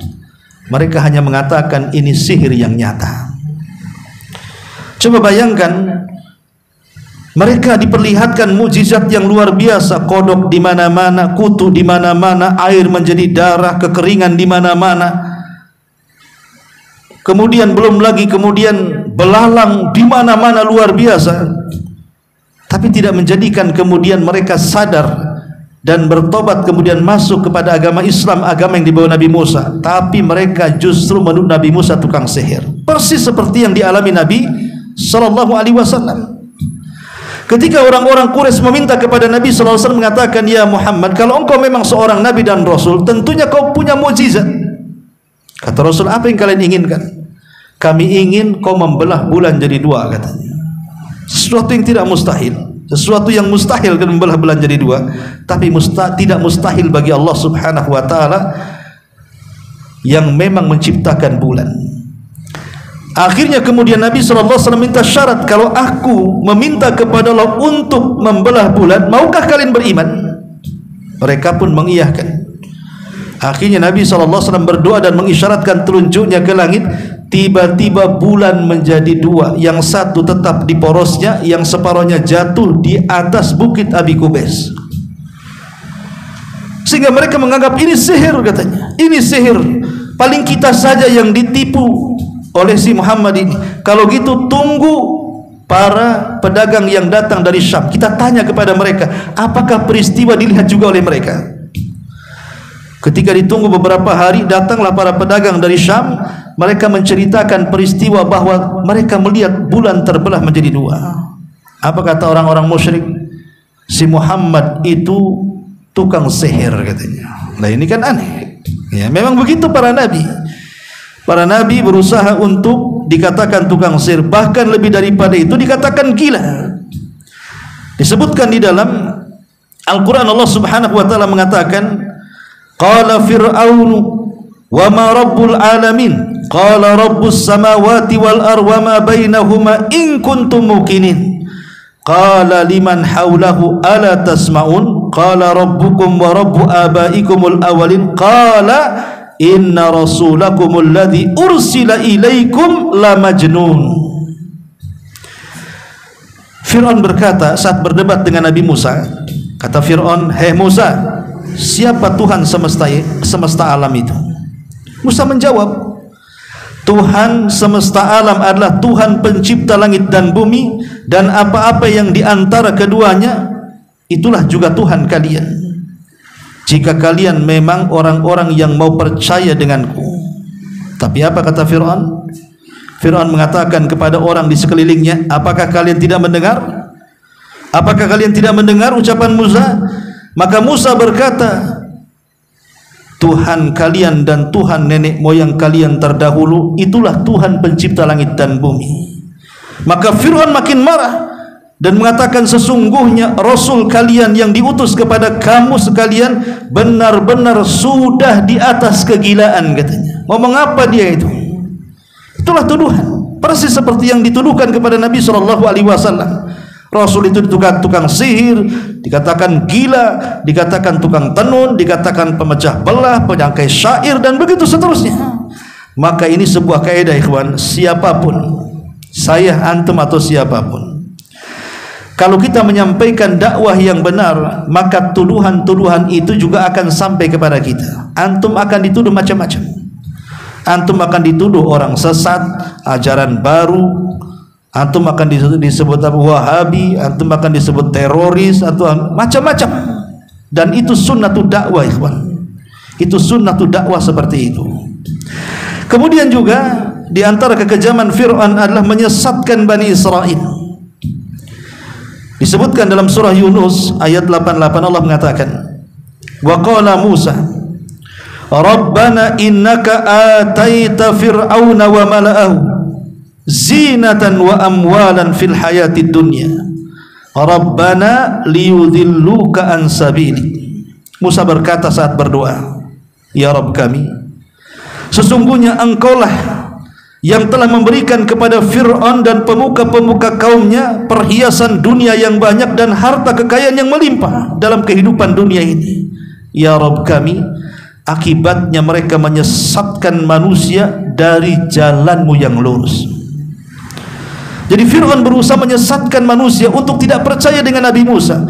mereka hanya mengatakan ini sihir yang nyata. Coba bayangkan, mereka diperlihatkan mukjizat yang luar biasa, kodok di mana-mana, kutu di mana-mana, air menjadi darah, kekeringan di mana-mana. Kemudian belum lagi kemudian belalang di mana-mana luar biasa. Tapi tidak menjadikan kemudian mereka sadar dan bertobat kemudian masuk kepada agama Islam, agama yang dibawa Nabi Musa. Tapi mereka justru menuduh Nabi Musa tukang sihir, persis seperti yang dialami Nabi sallallahu alaihi wasallam. Ketika orang-orang Quraisy meminta kepada Nabi sallallahu alaihi wasallam, mengatakan, ya Muhammad, kalau engkau memang seorang nabi dan rasul, tentunya kau punya mukjizat. Kata Rasul, apa yang kalian inginkan? Kami ingin kau membelah bulan jadi dua, katanya. Sesuatu yang tidak mustahil. sesuatu yang mustahil kan membelah bulan jadi dua, tapi tidak mustahil bagi Allah Subhanahu wa taala yang memang menciptakan bulan. Akhirnya kemudian Nabi SAW minta syarat, kalau aku meminta kepada Allah untuk membelah bulan, maukah kalian beriman? Mereka pun mengiyakan. Akhirnya Nabi SAW berdoa dan mengisyaratkan telunjuknya ke langit. Tiba-tiba bulan menjadi dua, yang satu tetap di porosnya, yang separuhnya jatuh di atas bukit Abi Kubais. Sehingga mereka menganggap ini sihir, katanya. Ini sihir. Paling kita saja yang ditipu oleh si Muhammad ini. Kalau gitu tunggu para pedagang yang datang dari Syam, kita tanya kepada mereka, apakah peristiwa dilihat juga oleh mereka? Ketika ditunggu beberapa hari, datanglah para pedagang dari Syam. Mereka menceritakan peristiwa bahwa mereka melihat bulan terbelah menjadi dua. Apa kata orang-orang musyrik? Si Muhammad itu tukang sihir, katanya. Nah ini kan aneh. Ya, memang begitu para nabi. Para nabi berusaha untuk dikatakan tukang sihir, bahkan lebih daripada itu dikatakan gila. Disebutkan di dalam Al-Quran, Allah Subhanahu wa taala mengatakan, qala fir'aunu wa ma rabbul alamin, qala rabbus samawati wal ardi wa ma bainahuma in kuntum muqinin, qala liman hawlahu ala tasma'un, qala rabbukum wa rabbu abaikumul awalin, qala inna rasulakumul ladzi ursila ilaikum la majnun. Fir'aun berkata saat berdebat dengan Nabi Musa, kata Fir'aun, "Hei Musa, siapa Tuhan semesta alam itu?" Musa menjawab, Tuhan semesta alam adalah Tuhan pencipta langit dan bumi, dan apa-apa yang di antara keduanya, itulah juga Tuhan kalian. Jika kalian memang orang-orang yang mau percaya denganku. Tapi apa kata Fir'aun? Fir'aun mengatakan kepada orang di sekelilingnya, apakah kalian tidak mendengar? Apakah kalian tidak mendengar ucapan Musa? Maka Musa berkata, Tuhan kalian dan Tuhan nenek moyang kalian terdahulu, itulah Tuhan pencipta langit dan bumi. Maka Fir'aun makin marah dan mengatakan, sesungguhnya Rasul kalian yang diutus kepada kamu sekalian benar-benar sudah di atas kegilaan, katanya. Ngomong apa dia itu? Itulah tuduhan, persis seperti yang dituduhkan kepada Nabi SAW. Rasul itu tukang sihir, dikatakan gila, dikatakan tukang tenun, dikatakan pemecah belah, penyangkai syair, dan begitu seterusnya. Maka ini sebuah kaidah, ikhwan, siapapun, saya, antum, atau siapapun, kalau kita menyampaikan dakwah yang benar, maka tuduhan-tuduhan itu juga akan sampai kepada kita. Antum akan dituduh macam-macam. Antum akan dituduh orang sesat, ajaran baru. Antum akan disebut Wahabi, antum akan disebut teroris, atau macam-macam. Dan itu sunnatul dakwah, ikhwan. Itu sunnatul dakwah seperti itu. Kemudian juga di antara kekejaman Fir'aun adalah menyesatkan Bani Israel. Disebutkan dalam surah Yunus ayat 88, Allah mengatakan, wa qala Musa Rabbana innaka ataita fir'auna wa mala'ahu zinatan wa amwalan fil hayatid dunya Rabbana liyudilluka an sabili. Musa berkata saat berdoa, ya Rabb kami, sesungguhnya engkaulah yang telah memberikan kepada Fir'aun dan pemuka-pemuka kaumnya perhiasan dunia yang banyak dan harta kekayaan yang melimpah dalam kehidupan dunia ini. Ya Rabb kami, akibatnya mereka menyesatkan manusia dari jalanmu yang lurus. Jadi Fir'aun berusaha menyesatkan manusia untuk tidak percaya dengan Nabi Musa.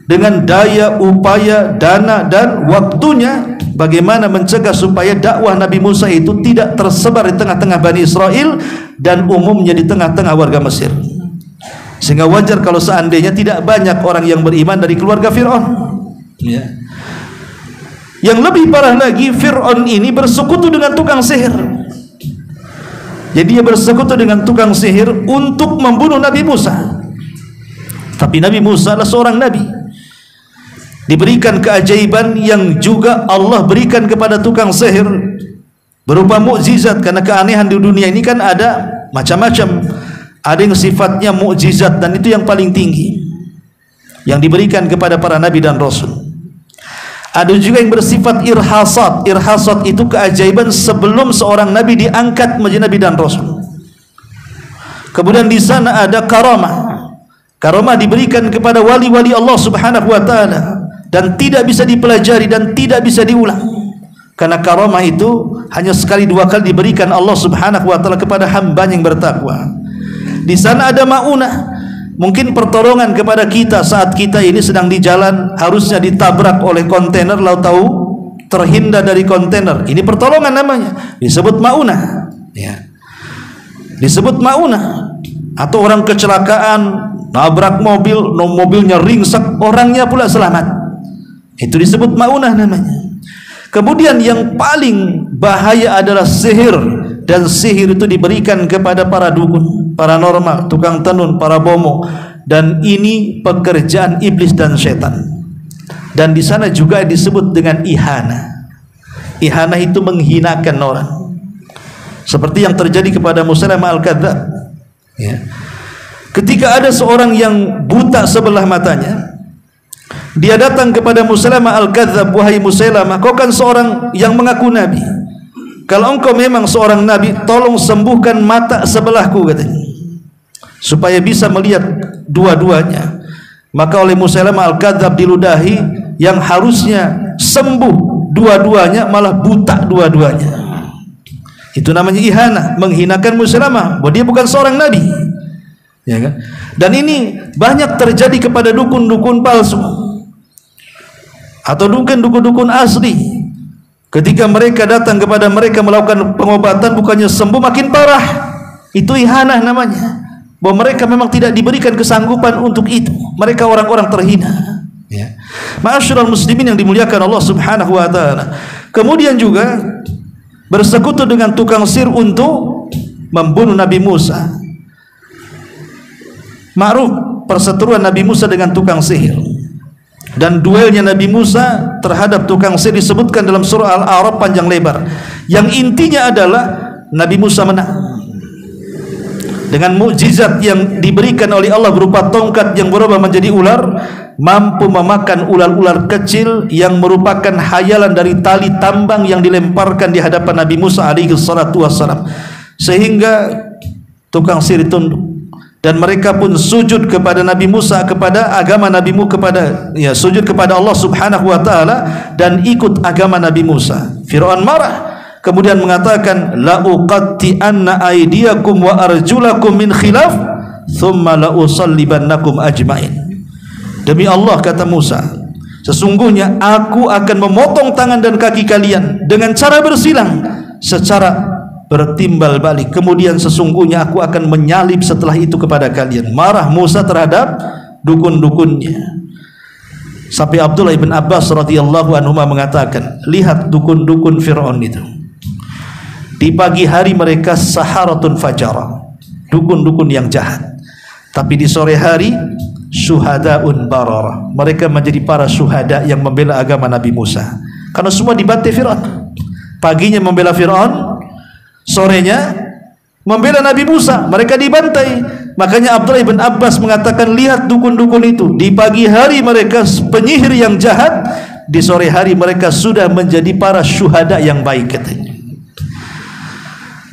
Dengan daya, upaya, dana, dan waktunya, bagaimana mencegah supaya dakwah Nabi Musa itu tidak tersebar di tengah-tengah Bani Israel dan umumnya di tengah-tengah warga Mesir. Sehingga wajar kalau seandainya tidak banyak orang yang beriman dari keluarga Fir'aun. Ya. Yang lebih parah lagi, Fir'aun ini bersekutu dengan tukang sihir. Jadi dia bersekutu dengan tukang sihir untuk membunuh Nabi Musa. Tapi Nabi Musa adalah seorang nabi, diberikan keajaiban yang juga Allah berikan kepada tukang sihir berupa mukjizat. Karena keanehan di dunia ini kan ada macam-macam. Ada yang sifatnya mukjizat dan itu yang paling tinggi. yang diberikan kepada para nabi dan rasul. Ada juga yang bersifat irhasat. Irhasat itu keajaiban sebelum seorang nabi diangkat menjadi nabi dan rasul. Kemudian di sana ada karamah. Karamah diberikan kepada wali-wali Allah Subhanahu wa taala dan tidak bisa dipelajari dan tidak bisa diulang. Karena karamah itu hanya sekali dua kali diberikan Allah Subhanahu wa taala kepada hamba yang bertakwa. Di sana ada maunah. Mungkin pertolongan kepada kita saat kita ini sedang di jalan, harusnya ditabrak oleh kontainer, lalu tahu terhindar dari kontainer. Ini pertolongan namanya, disebut maunah. Ya. Disebut maunah. Atau orang kecelakaan, nabrak mobil, mobilnya ringsek, orangnya pula selamat. Itu disebut maunah namanya. Kemudian yang paling bahaya adalah sihir, dan sihir itu diberikan kepada para dukun, paranormal, tukang tenun, para bomo, dan ini pekerjaan iblis dan setan. Dan di sana juga disebut dengan ihana. Ihana itu menghinakan orang, seperti yang terjadi kepada Musailamah al-Kadzdzab. Ya. Ketika ada seorang yang buta sebelah matanya, dia datang kepada Musailamah al-Kadzdzab, wahai Musailamah, kau kan seorang yang mengaku nabi. Kalau engkau memang seorang nabi, tolong sembuhkan mata sebelahku, katanya, supaya bisa melihat dua-duanya. Maka oleh Musailamah al-Kadzdzab diludahi, yang harusnya sembuh dua-duanya malah buta dua-duanya. Itu namanya ihana, menghinakan Musailamah bahwa dia bukan seorang nabi. Ya kan? Dan ini banyak terjadi kepada dukun-dukun palsu atau dukun-dukun asli. Ketika mereka datang kepada mereka melakukan pengobatan, bukannya sembuh makin parah. Itu ihanah namanya, bahwa mereka memang tidak diberikan kesanggupan untuk itu. Mereka orang-orang terhina. Ya. Ma'asyiral muslimin yang dimuliakan Allah Subhanahu wa taala. Kemudian juga bersekutu dengan tukang sihir untuk membunuh Nabi Musa. Ma'ruf perseteruan Nabi Musa dengan tukang sihir. Dan duelnya Nabi Musa terhadap tukang sihir disebutkan dalam surah Al-A'raf panjang lebar. Yang intinya adalah Nabi Musa menang dengan mukjizat yang diberikan oleh Allah berupa tongkat yang berubah menjadi ular, mampu memakan ular-ular kecil yang merupakan hayalan dari tali tambang yang dilemparkan di hadapan Nabi Musa alaihi salatu wassalam, sehingga tukang sihir tunduk. Dan mereka pun sujud kepada Nabi Musa, kepada agama Nabi Musa, sujud kepada Allah Subhanahu wa taala dan ikut agama Nabi Musa. Fir'aun marah, kemudian mengatakan, la uqatti'anna aydiyakum wa arjulakum min khilaf thumma la usallibannakum ajmain. Demi Allah, kata Musa, sesungguhnya aku akan memotong tangan dan kaki kalian dengan cara bersilang secara bertimbal balik, kemudian sesungguhnya aku akan menyalib setelah itu kepada kalian. Marah Musa terhadap dukun-dukunnya, sampai Abdullah ibn Abbas radhiyallahu anhu mengatakan, lihat dukun-dukun Fir'aun itu, di pagi hari mereka saharatun fajara, dukun-dukun yang jahat, tapi di sore hari syuhadaun barara, mereka menjadi para syuhada yang membela agama Nabi Musa. Karena semua dibantai Fir'aun, paginya membela Fir'aun, sorenya membela Nabi Musa, mereka dibantai. Makanya Abdullah ibn Abbas mengatakan, lihat dukun-dukun itu, di pagi hari mereka penyihir yang jahat, di sore hari mereka sudah menjadi para syuhada yang baik, katanya.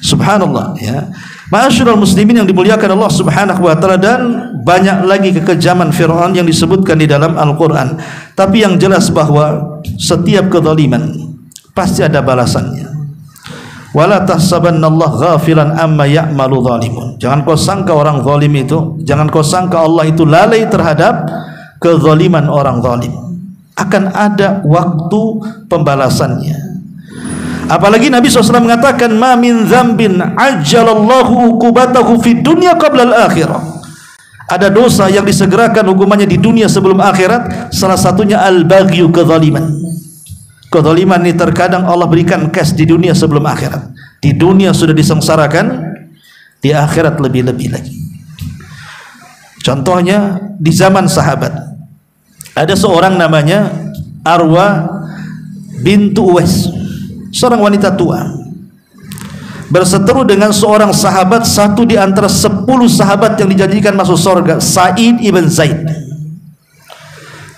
Subhanallah, ya. Ma'asyiral muslimin yang dimuliakan Allah Subhanahu wa taala, dan banyak lagi kekejaman Fir'aun yang disebutkan di dalam Al-Qur'an. Tapi yang jelas bahwa setiap kezaliman pasti ada balasannya. Wala tahsabannallaha ghafilan amma ya'malu zalimun. Jangan kau sangka orang zalim itu, jangan kau sangka Allah itu lalai terhadap kezaliman orang zalim. Akan ada waktu pembalasannya. Apalagi Nabi SAW mengatakan, ma min dzambin ajjalallahu uqubatahu fid dunya qabla al-akhirah. Ada dosa yang disegerakan hukumannya di dunia sebelum akhirat, salah satunya al-baghyu, kezaliman. Kezaliman ini terkadang Allah berikan cash di dunia sebelum akhirat. Di dunia sudah disengsarakan, di akhirat lebih-lebih lagi. Contohnya di zaman sahabat, ada seorang namanya Arwa bintu Uwais, seorang wanita tua, berseteru dengan seorang sahabat, satu di antara 10 sahabat yang dijanjikan masuk surga, Sa'id ibn Zaid.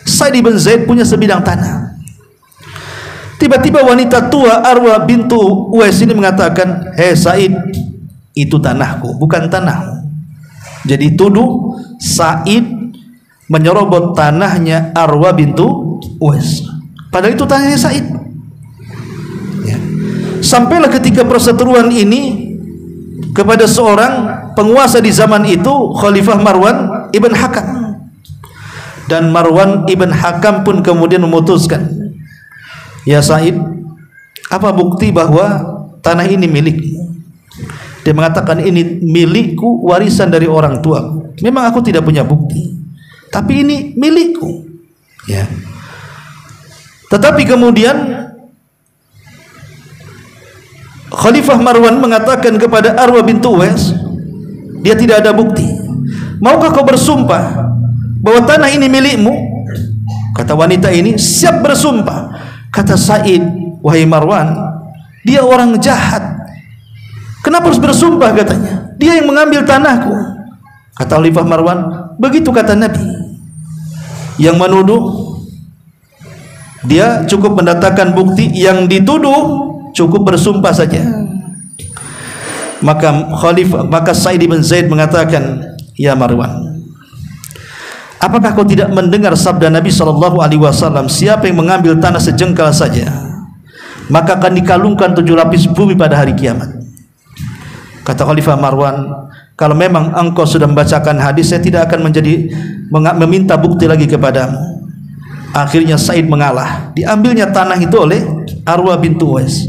Sa'id bin Zaid punya sebidang tanah. Tiba-tiba wanita tua Arwa bintu Uwais ini mengatakan, "Hei Sa'id, itu tanahku, bukan tanahmu." Jadi tuduh Sa'id menyerobot tanahnya Arwa bintu Uwais, padahal itu tanahnya Sa'id. Ya. Sampailah ketika perseteruan ini kepada seorang penguasa di zaman itu, Khalifah Marwan ibn Hakam. Dan Marwan ibn Hakam pun kemudian memutuskan, "Ya Sa'id, apa bukti bahwa tanah ini milikmu?" Dia mengatakan, "Ini milikku, warisan dari orang tuaku. Memang aku tidak punya bukti, tapi ini milikku." Ya. Tetapi kemudian Khalifah Marwan mengatakan kepada Arwa bintu Uwais, dia tidak ada bukti. "Maukah kau bersumpah bahwa tanah ini milikmu?" Kata wanita ini, "Siap bersumpah." Kata Sa'id, "Wahai Marwan, dia orang jahat. Kenapa harus bersumpah?" katanya. "Dia yang mengambil tanahku." Kata Khalifah Marwan, "Begitu kata Nabi." Yang menuduh, dia cukup mendatangkan bukti, yang dituduh cukup bersumpah saja. Maka Sa'id bin Zaid mengatakan, "Ya Marwan, apakah kau tidak mendengar sabda Nabi SAW, siapa yang mengambil tanah sejengkal saja, maka akan dikalungkan 7 lapis bumi pada hari kiamat." Kata Khalifah Marwan, "Kalau memang engkau sudah membacakan hadis, saya tidak akan meminta bukti lagi kepadamu." Akhirnya Sa'id mengalah, diambilnya tanah itu oleh Arwa bintu Uwais.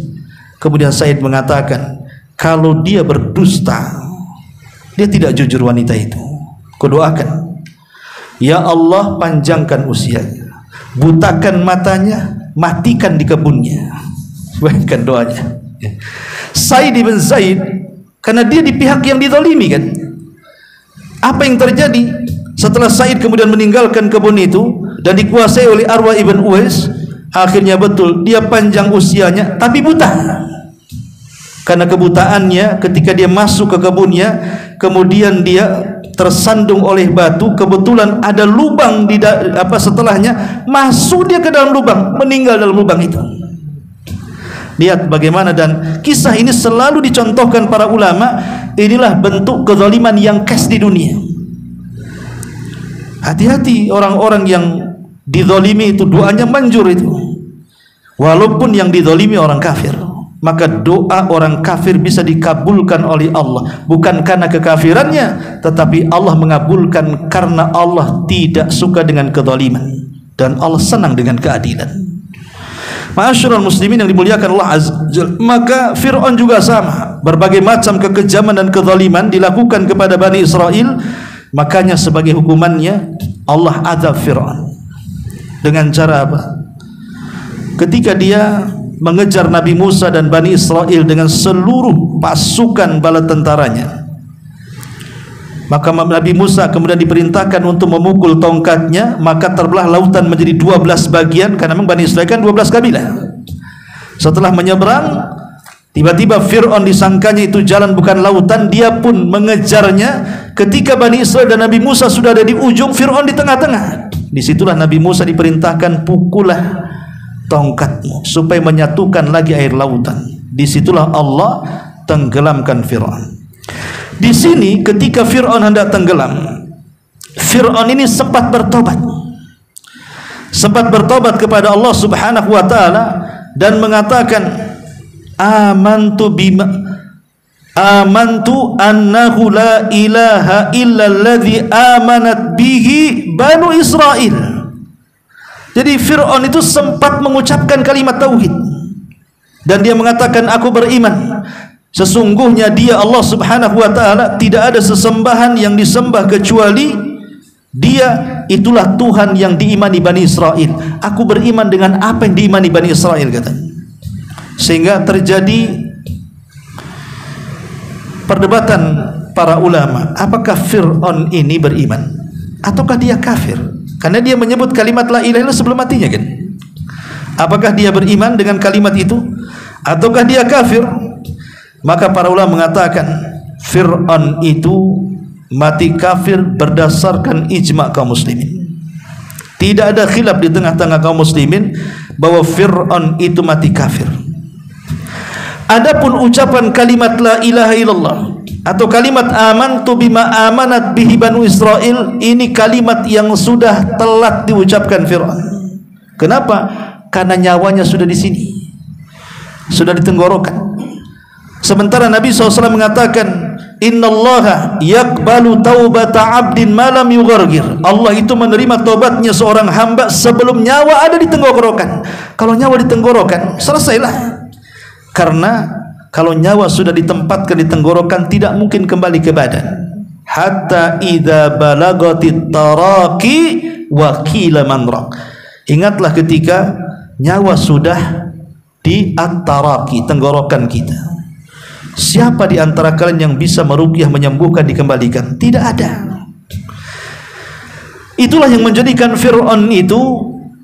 Kemudian Sa'id mengatakan, "Kalau dia berdusta, dia tidak jujur wanita itu, kudoakan, ya Allah panjangkan usianya, butakan matanya, matikan di kebunnya." Bayangkan doanya. Sa'id bin Zaid, karena dia di pihak yang dizalimi kan. Apa yang terjadi setelah Sa'id kemudian meninggalkan kebun itu dan dikuasai oleh Arwa ibn Uwais? Akhirnya betul dia panjang usianya tapi buta. Karena kebutaannya, ketika dia masuk ke kebunnya, kemudian dia tersandung oleh batu, kebetulan ada lubang di setelahnya, masuk dia ke dalam lubang, meninggal dalam lubang itu. Lihat bagaimana, dan kisah ini selalu dicontohkan para ulama. Inilah bentuk kezaliman yang khas di dunia. Hati-hati orang-orang yang dizalimi itu, doanya manjur itu, walaupun yang dizalimi orang kafir. Maka doa orang kafir bisa dikabulkan oleh Allah, bukan karena kekafirannya, tetapi Allah mengabulkan karena Allah tidak suka dengan kezaliman dan Allah senang dengan keadilan. Ma'asyiral muslimin yang dimuliakan Allah Azza wa Jalla, maka Fir'aun juga sama. Berbagai macam kekejaman dan kezaliman dilakukan kepada Bani Israel. Makanya sebagai hukumannya Allah azab Fir'aun. Dengan cara apa? Ketika dia mengejar Nabi Musa dan Bani Israel dengan seluruh pasukan bala tentaranya, maka Nabi Musa kemudian diperintahkan untuk memukul tongkatnya, maka terbelah lautan menjadi 12 bagian, karena memang Bani Israel kan 12 kabilah. Setelah menyeberang, tiba-tiba Fir'aun disangkanya itu jalan bukan lautan, dia pun mengejarnya. Ketika Bani Israel dan Nabi Musa sudah ada di ujung, Fir'aun di tengah-tengah. Disitulah Nabi Musa diperintahkan, "Pukullah tongkatmu supaya menyatukan lagi air lautan." Disitulah Allah tenggelamkan Fir'aun. Di sini ketika Fir'aun hendak tenggelam, Fir'aun ini sempat bertobat kepada Allah Subhanahu wa taala dan mengatakan, amantu annahu la ilaha illalladzi amanat bihi banu Israil. Jadi Fir'aun itu sempat mengucapkan kalimat tauhid dan dia mengatakan, "Aku beriman sesungguhnya dia Allah Subhanahu wa taala, tidak ada sesembahan yang disembah kecuali Dia, itulah Tuhan yang diimani Bani Israel. Aku beriman dengan apa yang diimani Bani Israel," kata. Sehingga terjadi perdebatan para ulama, apakah Fir'aun ini beriman ataukah dia kafir? Karena dia menyebut kalimat la ilaha illallah sebelum matinya kan. Apakah dia beriman dengan kalimat itu ataukah dia kafir? Maka para ulama mengatakan Fir'aun itu mati kafir berdasarkan ijma' kaum muslimin. Tidak ada khilaf di tengah-tengah kaum muslimin bahwa Fir'aun itu mati kafir. Adapun ucapan kalimat la ilaha illallah atau kalimat amantu bima amanat bihi Banu Israel, ini kalimat yang sudah telat diucapkan Fir'aun. Kenapa? Karena nyawanya sudah di sini, sudah di tenggorokan. Sementara Nabi SAW mengatakan, innallaha yaqbalu taubata abdin malam yughargir. Allah itu menerima taubatnya seorang hamba sebelum nyawa ada di tenggorokan. Kalau nyawa di tenggorokan, selesailah. Karena kalau nyawa sudah ditempatkan di tenggorokan, tidak mungkin kembali ke badan. Hatta idza balagatit taraqi wa qila manraq. Ingatlah ketika nyawa sudah di at-taraqi, tenggorokan kita. Siapa di antara kalian yang bisa meruqyah, menyembuhkan, dikembalikan? Tidak ada. Itulah yang menjadikan Fir'aun itu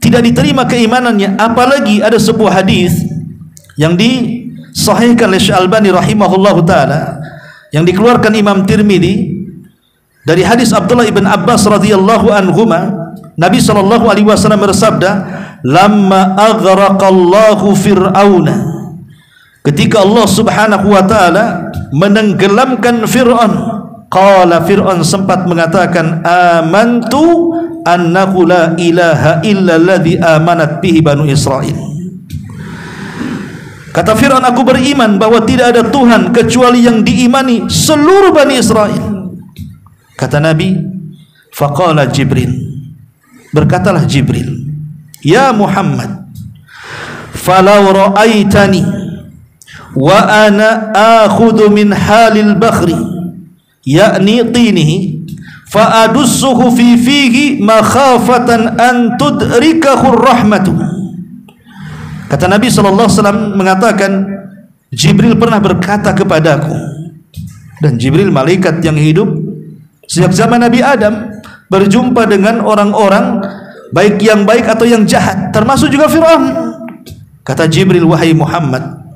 tidak diterima keimanannya. Apalagi ada sebuah hadis yang disahihkan oleh Syalbani rahimahullahu taala, yang dikeluarkan Imam Tirmidzi dari hadis Abdullah ibn Abbas radhiyallahu anhuma. Nabi sallallahu alaihi wasallam bersabda, "Lamma aghraqallahu Fir'auna." Ketika Allah Subhanahu wa taala menenggelamkan Fir'aun, qala Fir'aun sempat mengatakan, amantu annahu la ilaha illa alladhi amanat bihi Banu Israel. Kata Fir'aun, aku beriman bahwa tidak ada Tuhan kecuali yang diimani seluruh Bani Israel. Kata Nabi, faqala Jibril, berkatalah Jibril, ya Muhammad, falau ra'aitani wa ana akhudhu min halil bakhri yakni tinihi fa adussuhu fi fihi makhafatan an tudrikahu rahmatu. Kata Nabi SAW mengatakan, Jibril pernah berkata kepadaku, dan Jibril malaikat yang hidup sejak zaman Nabi Adam, berjumpa dengan orang-orang baik yang baik atau yang jahat, termasuk juga Fir'aun. Kata Jibril, wahai Muhammad,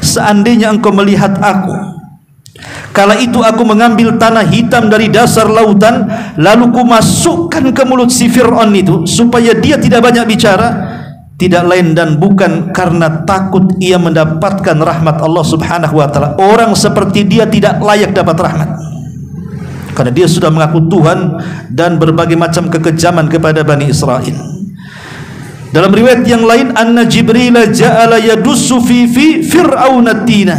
seandainya engkau melihat aku, kala itu aku mengambil tanah hitam dari dasar lautan, lalu ku masukkan ke mulut si Fir'aun itu supaya dia tidak banyak bicara, tidak lain dan bukan karena takut ia mendapatkan rahmat Allah Subhanahu wa taala. Orang seperti dia tidak layak dapat rahmat, karena dia sudah mengaku Tuhan dan berbagai macam kekejaman kepada Bani Israel. Dalam riwayat yang lain, anna Jibril ja'ala yadussu fi Fir'aun at-tina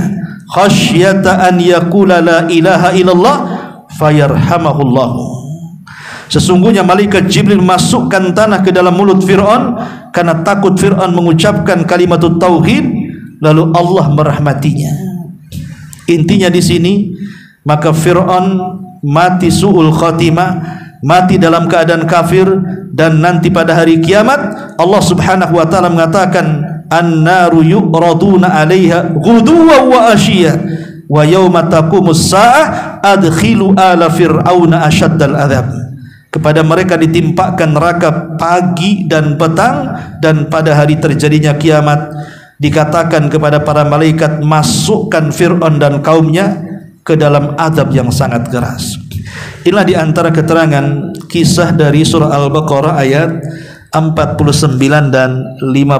khasyata an yaqula la ilaha illallah fayarhamahullah. Sesungguhnya malaikat Jibril masukkan tanah ke dalam mulut Fir'aun karena takut Fir'aun mengucapkan kalimat tauhid lalu Allah merahmatinya. Intinya di sini, maka Fir'aun mati su'ul khatimah, mati dalam keadaan kafir, dan nanti pada hari kiamat Allah Subhanahu wa taala mengatakan, an-naru yu'raduna 'alaiha ghuduwan wa ashiya wa yauma taqumus saa'ah adkhilu ala fir'auna asyaddal adzab. Kepada mereka ditimpakan neraka pagi dan petang, dan pada hari terjadinya kiamat dikatakan kepada para malaikat, masukkan Fir'aun dan kaumnya ke dalam azab yang sangat keras. Inilah di antara keterangan kisah dari surah Al-Baqarah ayat 49 dan 50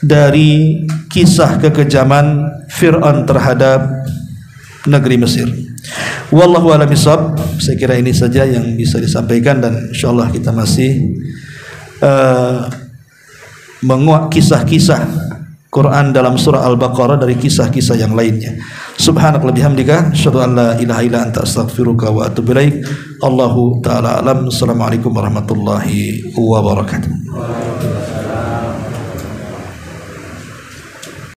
dari kisah kekejaman Fir'aun terhadap negeri Mesir. Wallahu a'lam bishawab. Saya kira ini saja yang bisa disampaikan, dan insyaallah kita masih menguak kisah-kisah Quran dalam surah Al-Baqarah dari kisah-kisah yang lainnya. Subhanakallahumma bihamdika asyhadu an la ilaha illa anta astaghfiruka wa atubu ilaik. Allahu ta'ala alam. Assalamualaikum warahmatullahi wabarakatuh.